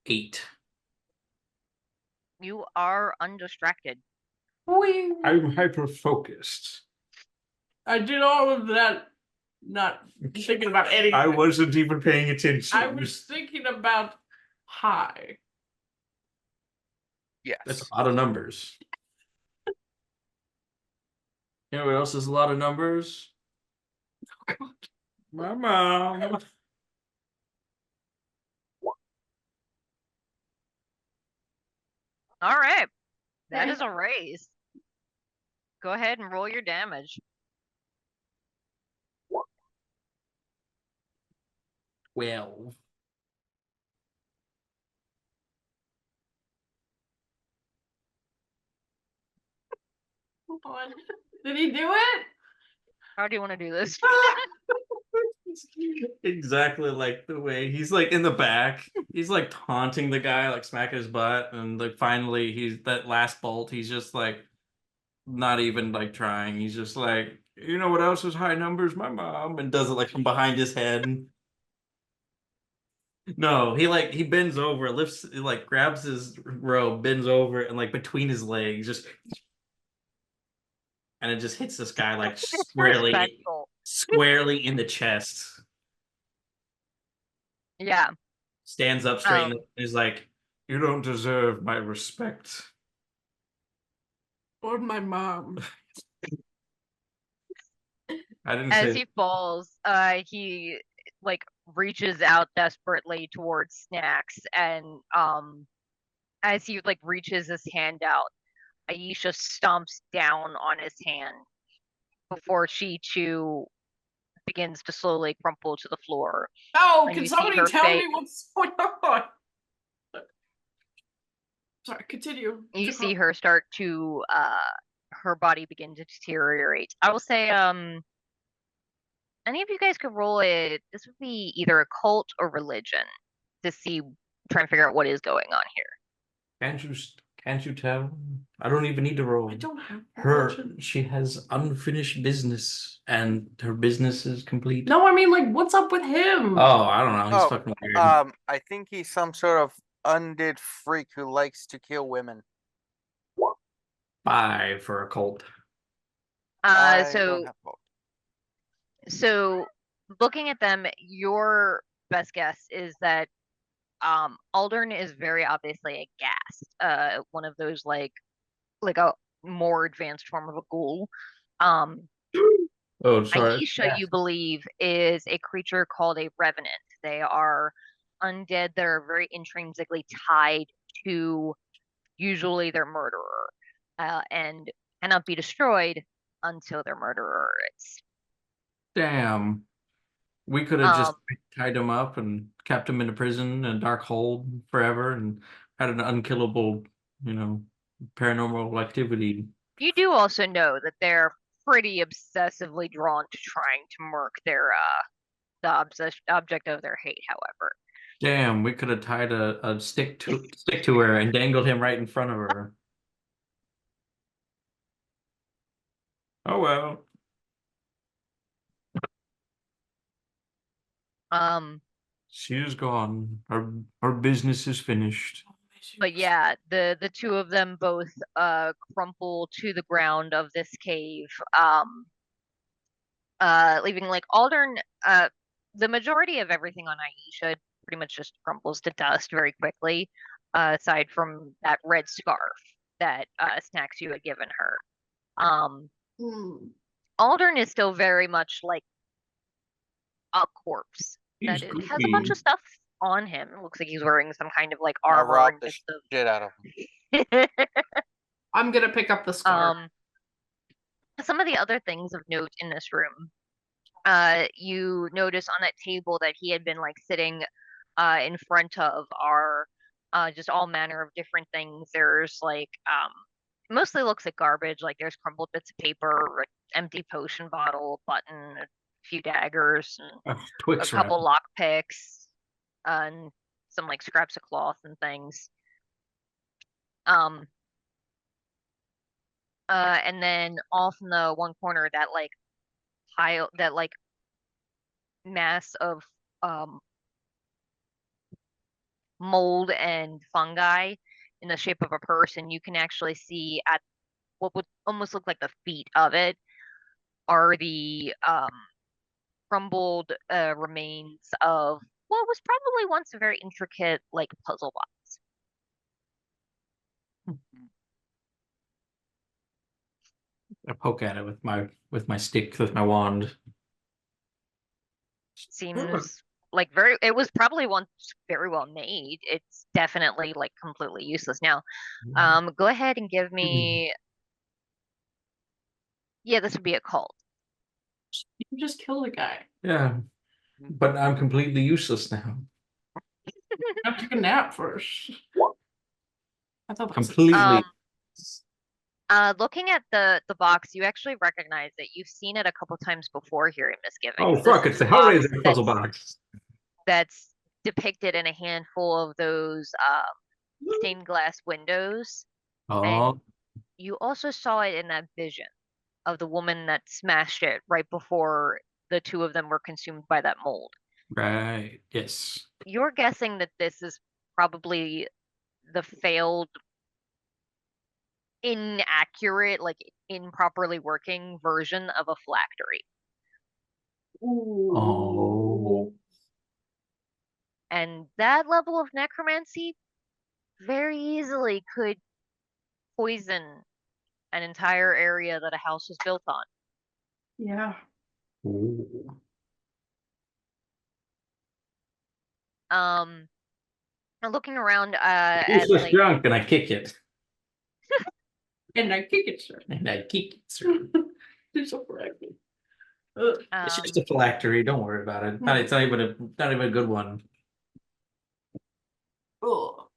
8. You are undistracted. wing. I'm hyper focused. I did all of that, not thinking about anything. I wasn't even paying attention. I was thinking about high. Yes. That's a lot of numbers. You know what else is a lot of numbers? Oh, God. My mom. All right. That Okay. is a raise. Go ahead and roll your damage. 12. Hold on. Did he do it? How do you want to do this? Exactly like the way he's like in the back. He's like taunting the guy, like smacking his butt, and like finally he's that last bolt, he's just like not even like trying. He's just like, you know what else is high numbers? My mom, and does it like from behind his head. No, he bends over, lifts, like grabs his robe, bends over, and like between his legs, just and it just hits this guy like Respectful. squarely in the chest. Yeah. Stands up straight and is like, "You don't deserve my respect." Or my mom. I didn't As say. he falls, he like reaches out desperately towards Snax, and as he like reaches his hand out, Aisha stomps down on his hand before she too begins to slowly crumple to the floor. Oh, And can you see somebody her tell face. me what's going on? Sorry, continue. You see her start to her body begin to deteriorate. I will say any of you guys could roll it. This would be either a cult or religion to see, try and figure out what is going on here. Can't you tell? I don't even need to roll. I don't have Her, religion. she has unfinished business, and her business is complete. No, I mean, like, what's up with him? Oh, I don't know. He's Oh, fucking weird. I think he's some sort of undead freak who likes to kill women. 5 for a cult. I So don't have both. so looking at them, your best guess is that Aldern is very obviously a ghast, one of those like a more advanced form of a ghoul. Oh, sorry. Aisha, you believe, is a creature called a revenant. They are undead that are very intrinsically tied to usually their murderer, and cannot be destroyed until their murderer is. Damn. We could have just Um, tied him up and kept him in a prison, a dark hole forever, and had an unkillable, paranormal activity. You do also know that they're pretty obsessively drawn to trying to murk their the object of their hate, however. Damn, we could have tied a stick to her and dangled him right in front of her. Oh well. She is gone. Her business is finished. But yeah, the two of them both crumple to the ground of this cave, leaving like Aldern. The majority of everything on Aisha pretty much just crumbles to dust very quickly, aside from that red scarf that Snax you had given her. Aldern is still very much like a corpse He's that has a bunch goofy. of stuff on him. It looks like he's wearing some kind of like I armor robbed and the bits shit out of him. of I'm gonna pick up the scarf. some of the other things of note in this room, you notice on that table that he had been like sitting in front of are just all manner of different things. There's like mostly looks like garbage, like there's crumbled bits of paper, empty potion bottle, button, a few daggers, and a Twix couple wrap. lock picks, and some like scraps of cloth and things. Um and then off in the one corner, that like pile, that like mass of um mold and fungi in the shape of a person, you can actually see at what would almost look like the feet of it are the crumbled remains of what was probably once a very intricate like puzzle box. I poke at it with my stick, with my wand. Seems like it was probably once very well made. It's definitely like completely useless now. Go ahead and give me, yeah, this would be a cult. You can just kill the guy. Yeah, but I'm completely useless now. I'll take a nap first. I thought that's Completely. Looking at the box, you actually recognize it. You've seen it a couple times before here in Oh Misgivings. fuck! This It's is the a box Hellraiser puzzle box. that's depicted in a handful of those stained glass windows. Oh, And you also saw it in that vision of the woman that smashed it right before the two of them were consumed by that mold. right. Yes. You're guessing that this is probably the failed, inaccurate, like improperly working version of a phylactery. Oh. And that level of necromancy very easily could poison an entire area that a house was built on. yeah. Ooh. Looking around at Useless like junk, and I kick it. And I kick it, sir. And I kick it. Sir. You're so correct. It's just a phylactery. Don't worry about it. It's not even a good one. Ugh.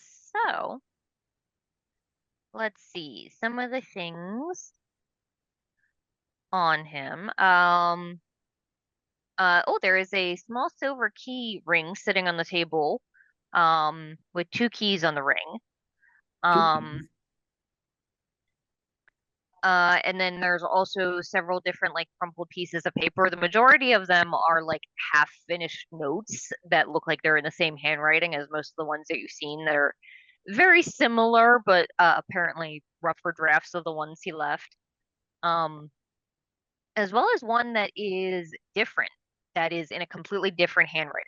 So let's see some of the things on him. Oh, there is a small silver key ring sitting on the table, with two keys on the ring. And then there's also several different like crumpled pieces of paper. The majority of them are like half finished notes that look like they're in the same handwriting as most of the ones that you've seen. They're very similar, but apparently rougher drafts of the ones he left. As well as one that is different, that is in a completely different handwriting.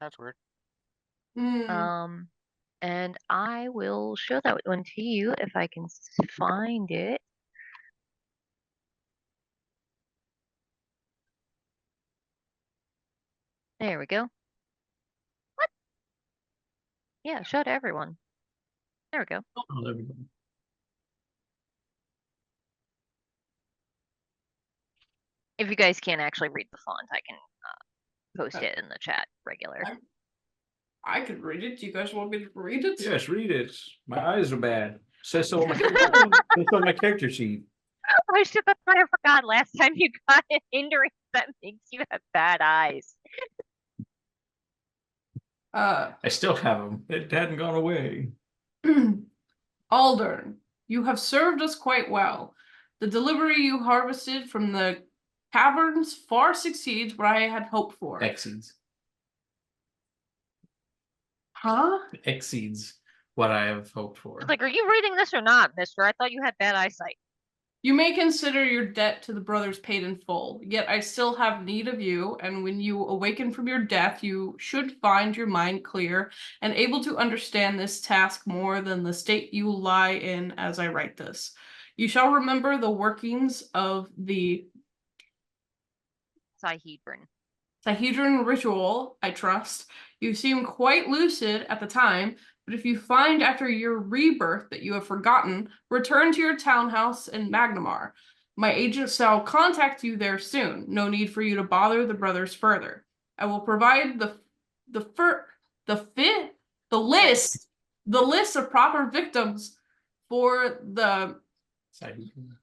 That's weird. Mm. And I will show that one to you if I can find it. There we go. What? Yeah, show to everyone. There we go. Oh, there we go. If you guys can't actually read the font, I can post it in the chat regular. I could read it. Do you guys want me to read it? Yes, read it. My eyes are bad. Says so on my character sheet. I should have kind of forgot last time you got an hindrance that makes you have bad eyes. I still have them. It hadn't gone away. Aldern, you have served us quite well. The delivery you harvested from the caverns far succeeds what I had hoped for. Exceeds. Huh? Exceeds what I have hoped for. It's like, are you reading this or not, mister? I thought you had bad eyesight. You may consider your debt to the brothers paid in full, yet I still have need of you, and when you awaken from your death, you should find your mind clear and able to understand this task more than the state you lie in as I write this. You shall remember the workings of the Sihedron. Sahedron ritual, I trust. You seem quite lucid at the time, but if you find after your rebirth that you have forgotten, return to your townhouse in Magnamar. My agent shall contact you there soon. No need for you to bother the brothers further. I will provide the list of proper victims for the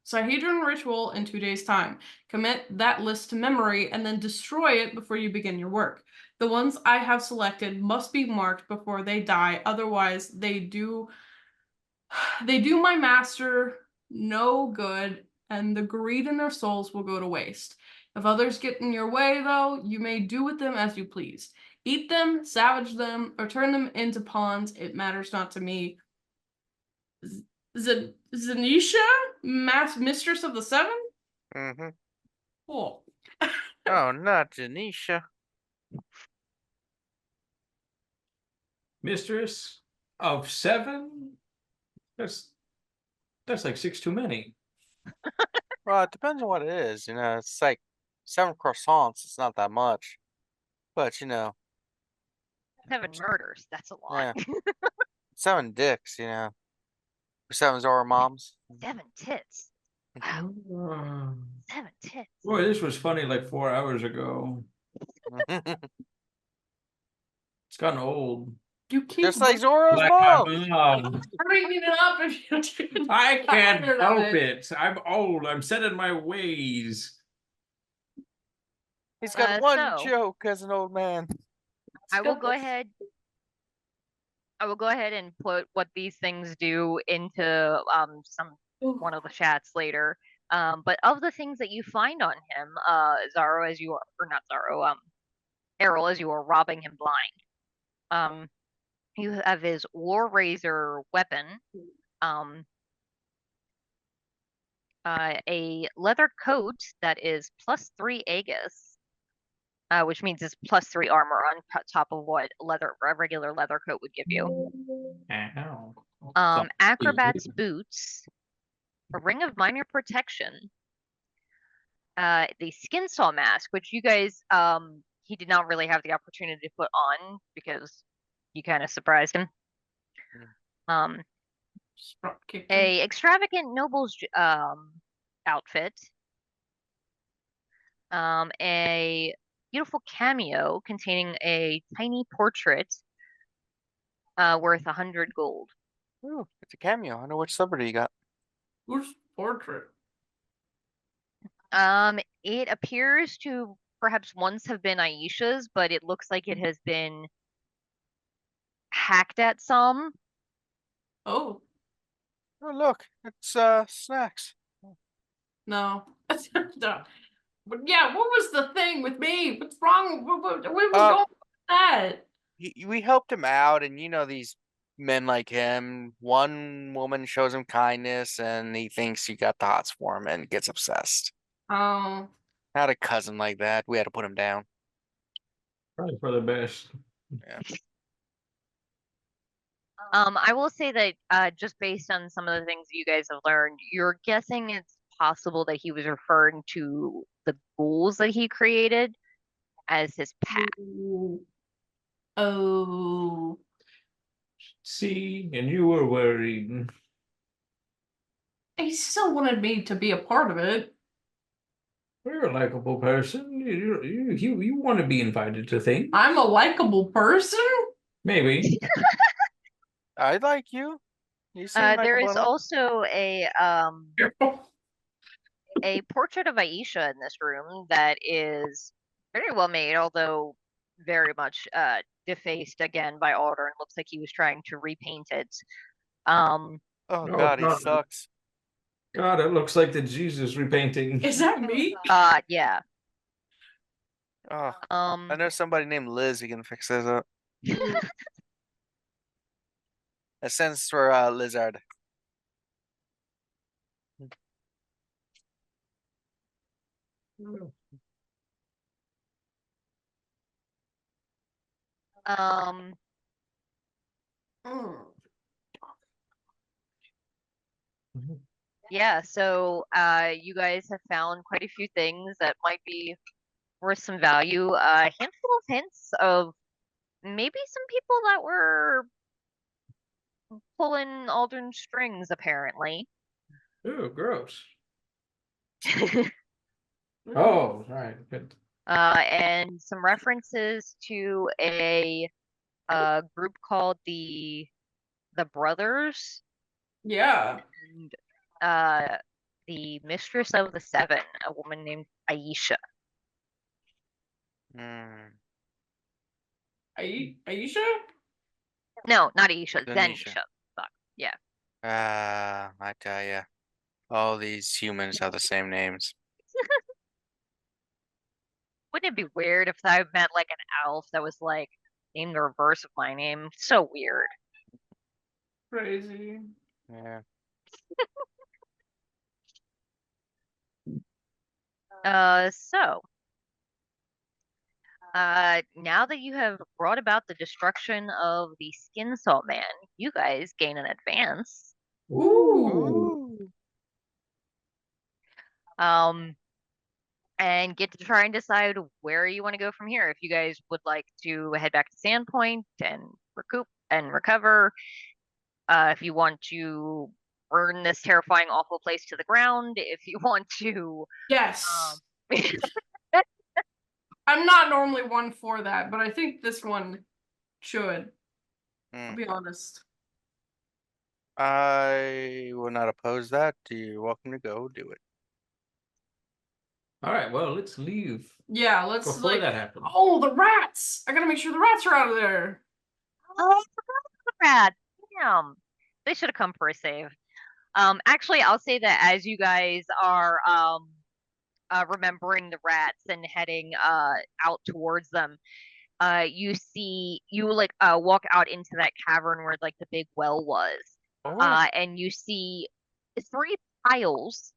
Sahedron ritual in 2 days' time. Commit that list to memory and then destroy it before you begin your work. The ones I have selected must be marked before they die, otherwise they do my master no good, and the greed in their souls will go to waste. If others get in your way, though, you may do with them as you please. Eat them, savage them, or turn them into pawns. It matters not to me. Zanisha, mistress of the seven? Mm-hmm. Cool. Oh, not Janisha. Mistress of 7? That's like 6 too many. Well, it depends on what it is. You know, it's like 7 croissants. It's not that much, but you know, 7 murders. That's a lot. yeah, 7 dicks. You know, 7 Zora moms. 7 tits. Wow. 7 tits. Boy, this was funny like 4 hours ago. It's gotten old. You keep Just like Zora's Like mom. my mom. bringing it up if you I can't tired of help it. I'm old. I'm set in my ways. He's got one So- joke as an old man. I will go ahead and put what these things do into one of the chats later. But of the things that you find on him, Zaro, as you are, or not Zaro, Aarrol, as you are robbing him blind, you have his War Razor weapon, a leather coat that is +3 Aegis, which means it's +3 armor on top of what a regular leather coat would give you. Ow. Acrobat's boots, a ring of minor protection, the Skinsaw mask, which you guys, he did not really have the opportunity to put on because you kind of surprised him. A extravagant noble's outfit, a beautiful cameo containing a tiny portrait worth 100 gold. Ooh, it's a cameo. I know which celebrity you got. Whose portrait? It appears to perhaps once have been Aisha's, but it looks like it has been hacked at some. Oh, Oh, look, it's Snax. no. No. But yeah, what was the thing with me? What's wrong? What was going with that? We helped him out, and you know these men like him. One woman shows him kindness, and he thinks he got the hots for him, and gets obsessed. Oh. Had a cousin like that. We had to put him down. Probably for the best. I will say that just based on some of the things that you guys have learned, you're guessing it's possible that he was referring to the ghouls that he created as his pack. Oh. See, and you were worried. He still wanted me to be a part of it. You're a likable person. You want to be invited to things. I'm a likable person? Maybe. I like you. You seem like There is one of- also a portrait of Aisha in this room that is very well made, although very much defaced again by Alder, and looks like he was trying to repaint it. Oh Oh, God, he God. sucks. God, it looks like the Jesus repainting. Is that me? Yeah. Oh, I know somebody named Liz who can fix this up. A sense for lizard. Yeah, so you guys have found quite a few things that might be worth some value. A handful of hints of maybe some people that were pulling Aldrin strings, apparently. Ooh, gross. Oh, all right, good. And some references to a group called the Brothers, Yeah. and the Mistress of the Seven, a woman named Aisha. Hmm. Aisha? No, not Aisha, Zanisha. Zenisha. Fuck. Yeah. I tell ya, all these humans have the same names. Wouldn't it be weird if I met like an elf that was like named the reverse of my name? So weird. Crazy. Yeah. So now that you have brought about the destruction of the Skinsaw man, you guys gain an advance. Ooh. And get to try and decide where you want to go from here. If you guys would like to head back to Sandpoint and recoup and recover, if you want to burn this terrifying, awful place to the ground, if you want to, Yes. um, I'm not normally one for that, but I think this one should. I'll Hmm. be honest. I will not oppose that. You're welcome to go do it. All right, well, let's leave Yeah, let's before like. that happens. Oh, the rats! I gotta make sure the rats are out of there. oh, I forgot about the rat. Damn, they should have come for a save. Actually, I'll say that as you guys are remembering the rats and heading out towards them, you walk out into that cavern where like the big well was. Oh. And you see 3 piles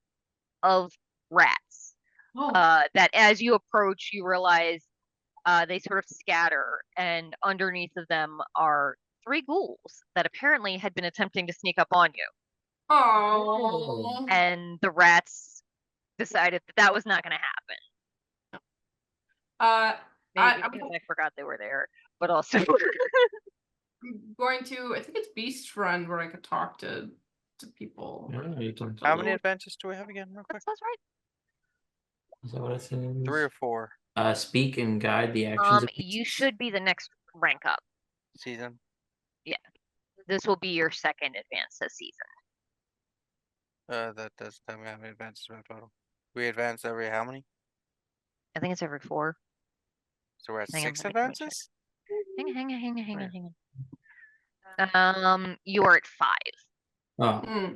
of rats. Oh. That as you approach, you realize they sort of scatter, and underneath of them are 3 ghouls that apparently had been attempting to sneak up on you. Oh. And the rats decided that was not going to happen. Maybe I'm because I forgot they were there, but also going to. I think it's Beast Friend where I could talk to people. Yeah, you can How many adventures do we have again, real quick? that's right. Is that what it says? 3 or 4 Speak and guide the actions. Of You should be the next rank up. season. This will be your second advance this season. That does tell me how many advances we have total. We advance every how many? I think it's every 4. So we're at Hang on, 6 let me check. advances? Hang on. You are at 5. Oh, Hmm.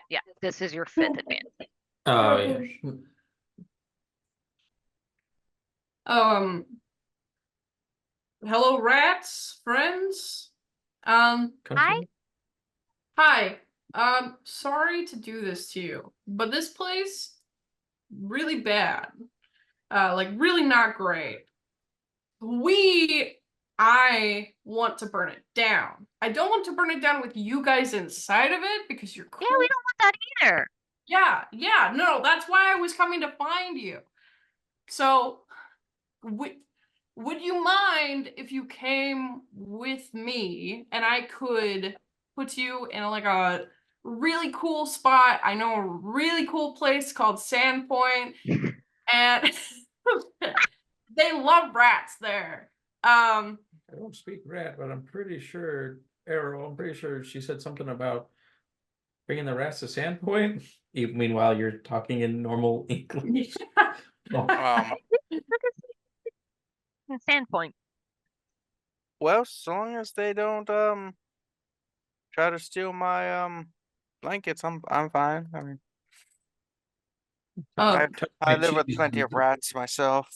Yeah, this is your 5th advance. oh yeah. Hello, rats, friends. Hi. Hi. Sorry to do this to you, but this place really bad. Like really not great. I want to burn it down. I don't want to burn it down with you guys inside of it because you're cool. Yeah, we don't want that either. Yeah, no, that's why I was coming to find you. So, would you mind if you came with me and I could put you in like a really cool spot? I know a really cool place called Sandpoint, and they love rats there. I don't speak rat, but I'm pretty sure, Aarrol, I'm pretty sure she said something about bringing the rats to Sandpoint. Meanwhile, you're talking in normal English. Oh. Sandpoint. Well, so long as they don't try to steal my blankets, I'm fine. I mean, I live with plenty of rats myself.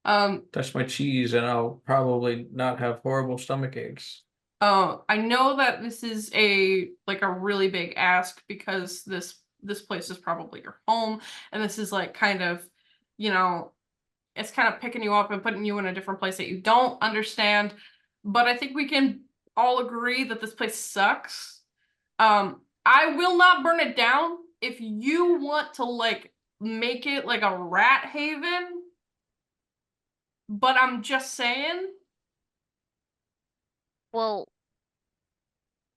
Touch my cheese and I'll probably not have horrible stomach aches. I know that this is a really big ask because this place is probably your home, and this is like kind of, it's kind of picking you up and putting you in a different place that you don't understand. But I think we can all agree that this place sucks. I will not burn it down. If you want to like make it like a rat haven. But I'm just saying. Well,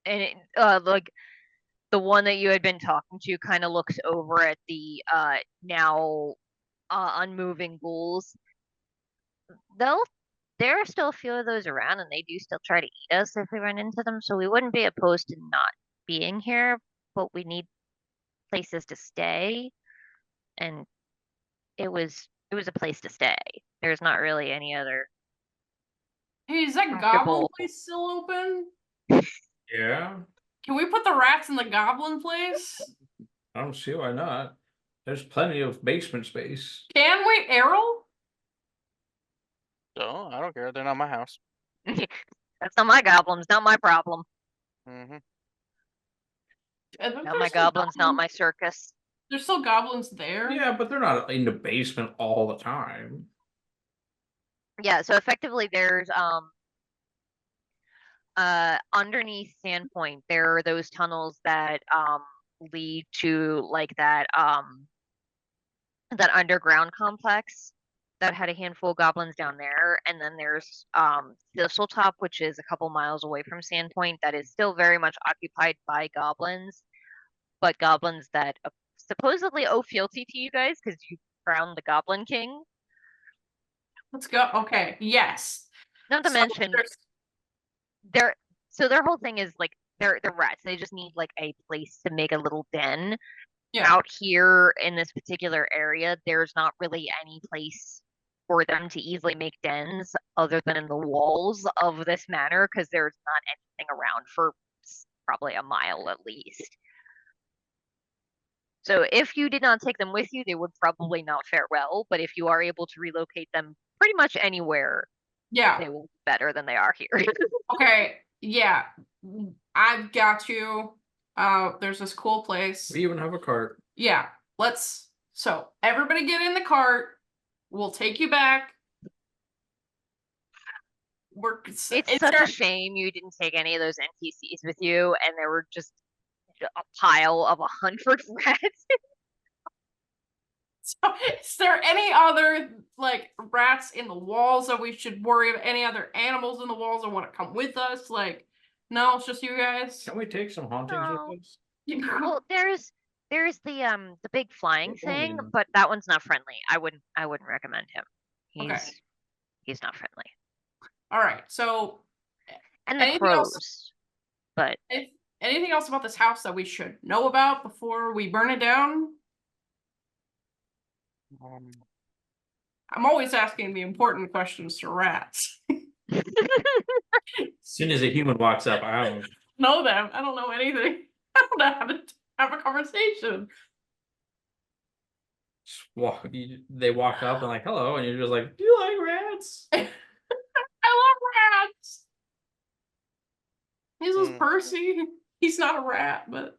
and like the one that you had been talking to kind of looks over at the now unmoving ghouls. There are still a few of those around, and they do still try to eat us if we run into them. So we wouldn't be opposed to not being here, but we need places to stay, and it was a place to stay. There's not really any other Hey, is that goblin comfortable. place still open? Yeah, Can we put the rats in the goblin place? I don't see why not. There's plenty of basement space. Can we, Aarrol? So I don't care. They're not my house. That's not my goblins, not my problem. Mm-hmm. Not my goblins, not my circus. There's still goblins there. Yeah, but they're not in the basement all the time. Yeah, so effectively there's underneath Sandpoint there are those tunnels that lead to like that underground complex that had a handful of goblins down there, and then there's Thistletop, which is a couple miles away from Sandpoint, that is still very much occupied by goblins, but goblins that supposedly owe fealty to you guys because you crowned the Goblin King. Let's go. Okay. Yes. Not to So mention there's- their whole thing is like they're rats. They just need like a place to make a little den. yeah. Out here in this particular area, there's not really any place for them to easily make dens other than in the walls of this manor because there's not anything around for probably a mile at least. So if you did not take them with you, they would probably not fare well, but if you are able to relocate them pretty much anywhere, Yeah. they will be better than they are here. Okay. Yeah. I've got you. There's this cool place. We even have a cart. Yeah. So everybody get in the cart. We'll take you back. It's Is such there- a shame you didn't take any of those NPCs with you, and there were just a pile of 100 rats. So, is there any other like rats in the walls that we should worry about? Any other animals in the walls that want to come with us? Like, no, it's just you guys. Can we take some hauntings No. with us? Well, there's the big flying There's thing, only- but that one's not friendly. I wouldn't recommend him. Okay. He's not friendly. All right. So, And the Anything else? crows. But anything else about this house that we should know about before we burn it down? I'm always asking the important questions to rats. As soon as a human walks up, I don't Know them. I don't know anything. I don't know how to have a conversation. just walk. They walk up and like, hello, and you're just like, do you like rats? I love rats. This is Hmm. Percy. He's not a rat, but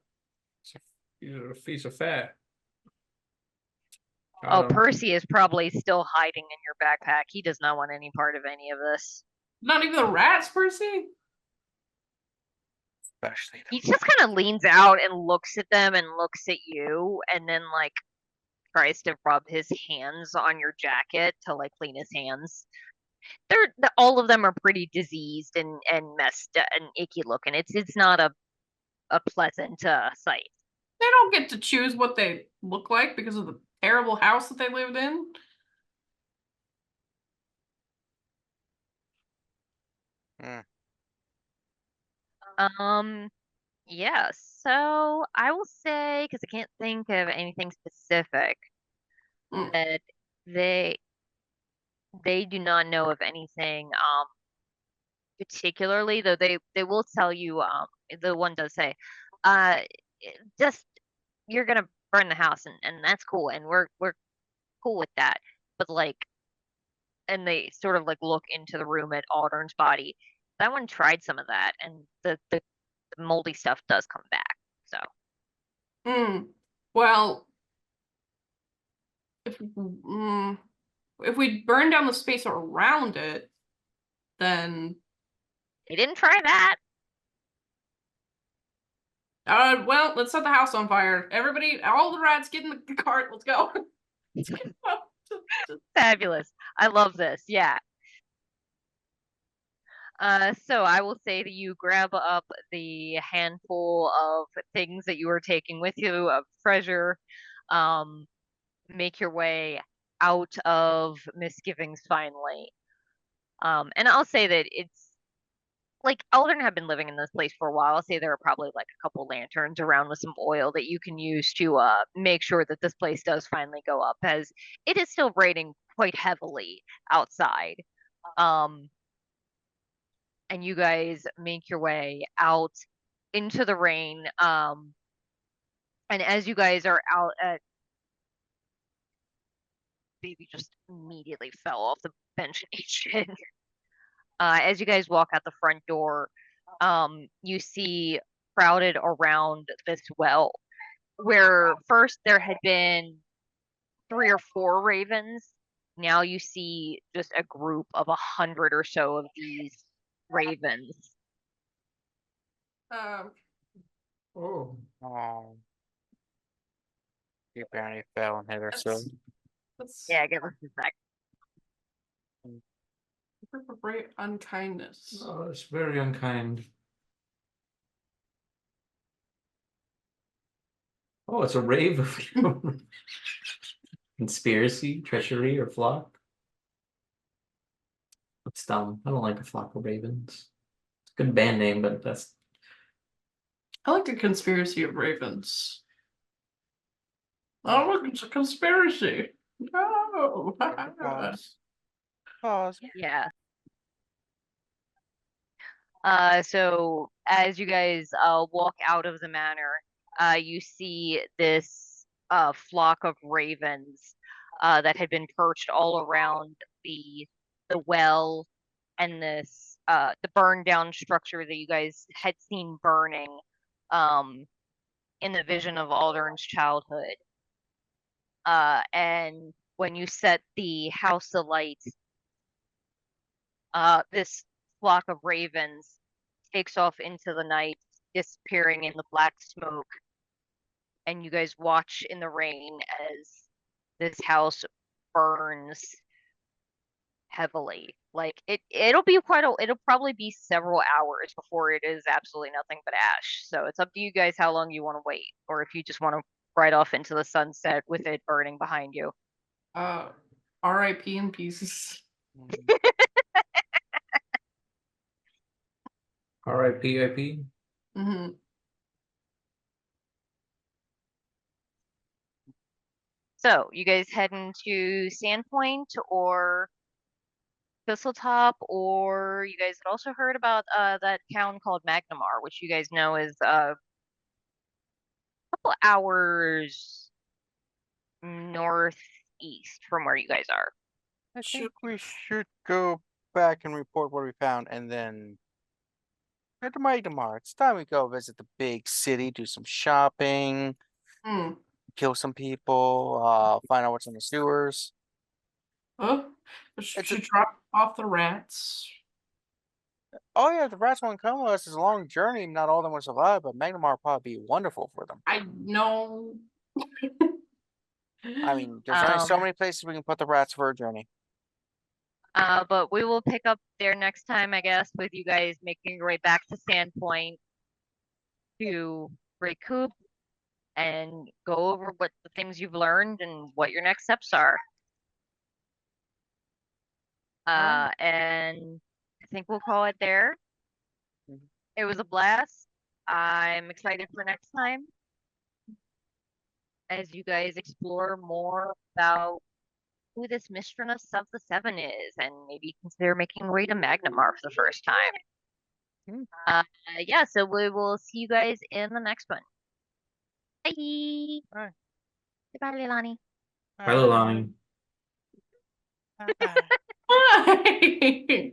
He's a fat. oh, Um, Percy is probably still hiding in your backpack. He does not want any part of any of this. not even the rats, Percy. Especially He just kind of leans out and looks at them and looks at you, and then like tries to rub his hands on your jacket to like clean his hands. All of them are pretty diseased and messed and icky looking. It's not a pleasant sight. They don't get to choose what they look like because of the terrible house that they lived in. Yeah, so I will say, because I can't think of anything specific, Mm. that they do not know of anything particularly, though they will tell you the one does say just you're gonna burn the house and that's cool and we're cool with that, but like, and they sort of like look into the room at Aldern's body. That one tried some of that and the moldy stuff does come back. So Well, if we burn down the space around it, then they didn't try that. well, let's set the house on fire. Everybody, all the rats, get in the cart. Let's go. Fabulous. I love this. Yeah. So I will say that you grab up the handful of things that you are taking with you of treasure, make your way out of Misgivings finally. And I'll say that it's like Aldern have been living in this place for a while. I'll say there are probably like a couple lanterns around with some oil that you can use to make sure that this place does finally go up, as it is still raining quite heavily outside. And you guys make your way out into the rain. And as you guys are out at baby just immediately fell off the bench in H. As you guys walk out the front door, you see crowded around this well, where first there had been 3 or 4 ravens. Now you see just a group of 100 or so of these ravens. Oh. Oh. He apparently fell and hit herself. That's Yeah, give us a sec. a great unkindness. Oh, it's very unkind. Oh, it's a rave of conspiracy, treachery, or flock. It's dumb. I don't like a flock of ravens. It's a good band name, but that's I like the conspiracy of ravens. Oh, look, it's a conspiracy. No. Pause. Pause. Yeah. So as you guys walk out of the manor, you see this flock of ravens that had been perched all around the well and this the burned down structure that you guys had seen burning in the vision of Aldern's childhood. And when you set the house alight, this flock of ravens takes off into the night, disappearing in the black smoke. And you guys watch in the rain as this house burns heavily. Like it'll be it'll probably be several hours before it is absolutely nothing but ash. So it's up to you guys how long you want to wait, or if you just want to ride off into the sunset with it burning behind you. R.I.P. in pieces. R.I.P.I.P. Mm-hmm. So you guys heading to Sandpoint or Thistletop, or you guys had also heard about that town called Magnamar, which you guys know is a couple hours northeast from where you guys are. I think we should go back and report what we found and then head to Magnemar. It's time we go visit the big city, do some shopping, kill some people, find out what's in the sewers. Oh, should drop off the rats. Oh yeah, the rats won't come with us. It's a long journey. Not all of them will survive, but Magnemar will probably be wonderful for them. I know. I mean, there's only so many places we can put the rats for a journey. But we will pick up there next time, I guess, with you guys making your way back to Sandpoint to recoup and go over what the things you've learned and what your next steps are. And I think we'll call it there. It was a blast. I'm excited for next time as you guys explore more about who this Mistress of the Seven is, and maybe consider making your way to Magnamar for the first time. Yeah, so we will see you guys in the next one. Bye. Bye. Goodbye, Leilani. Bye, Leilani. Bye. Bye.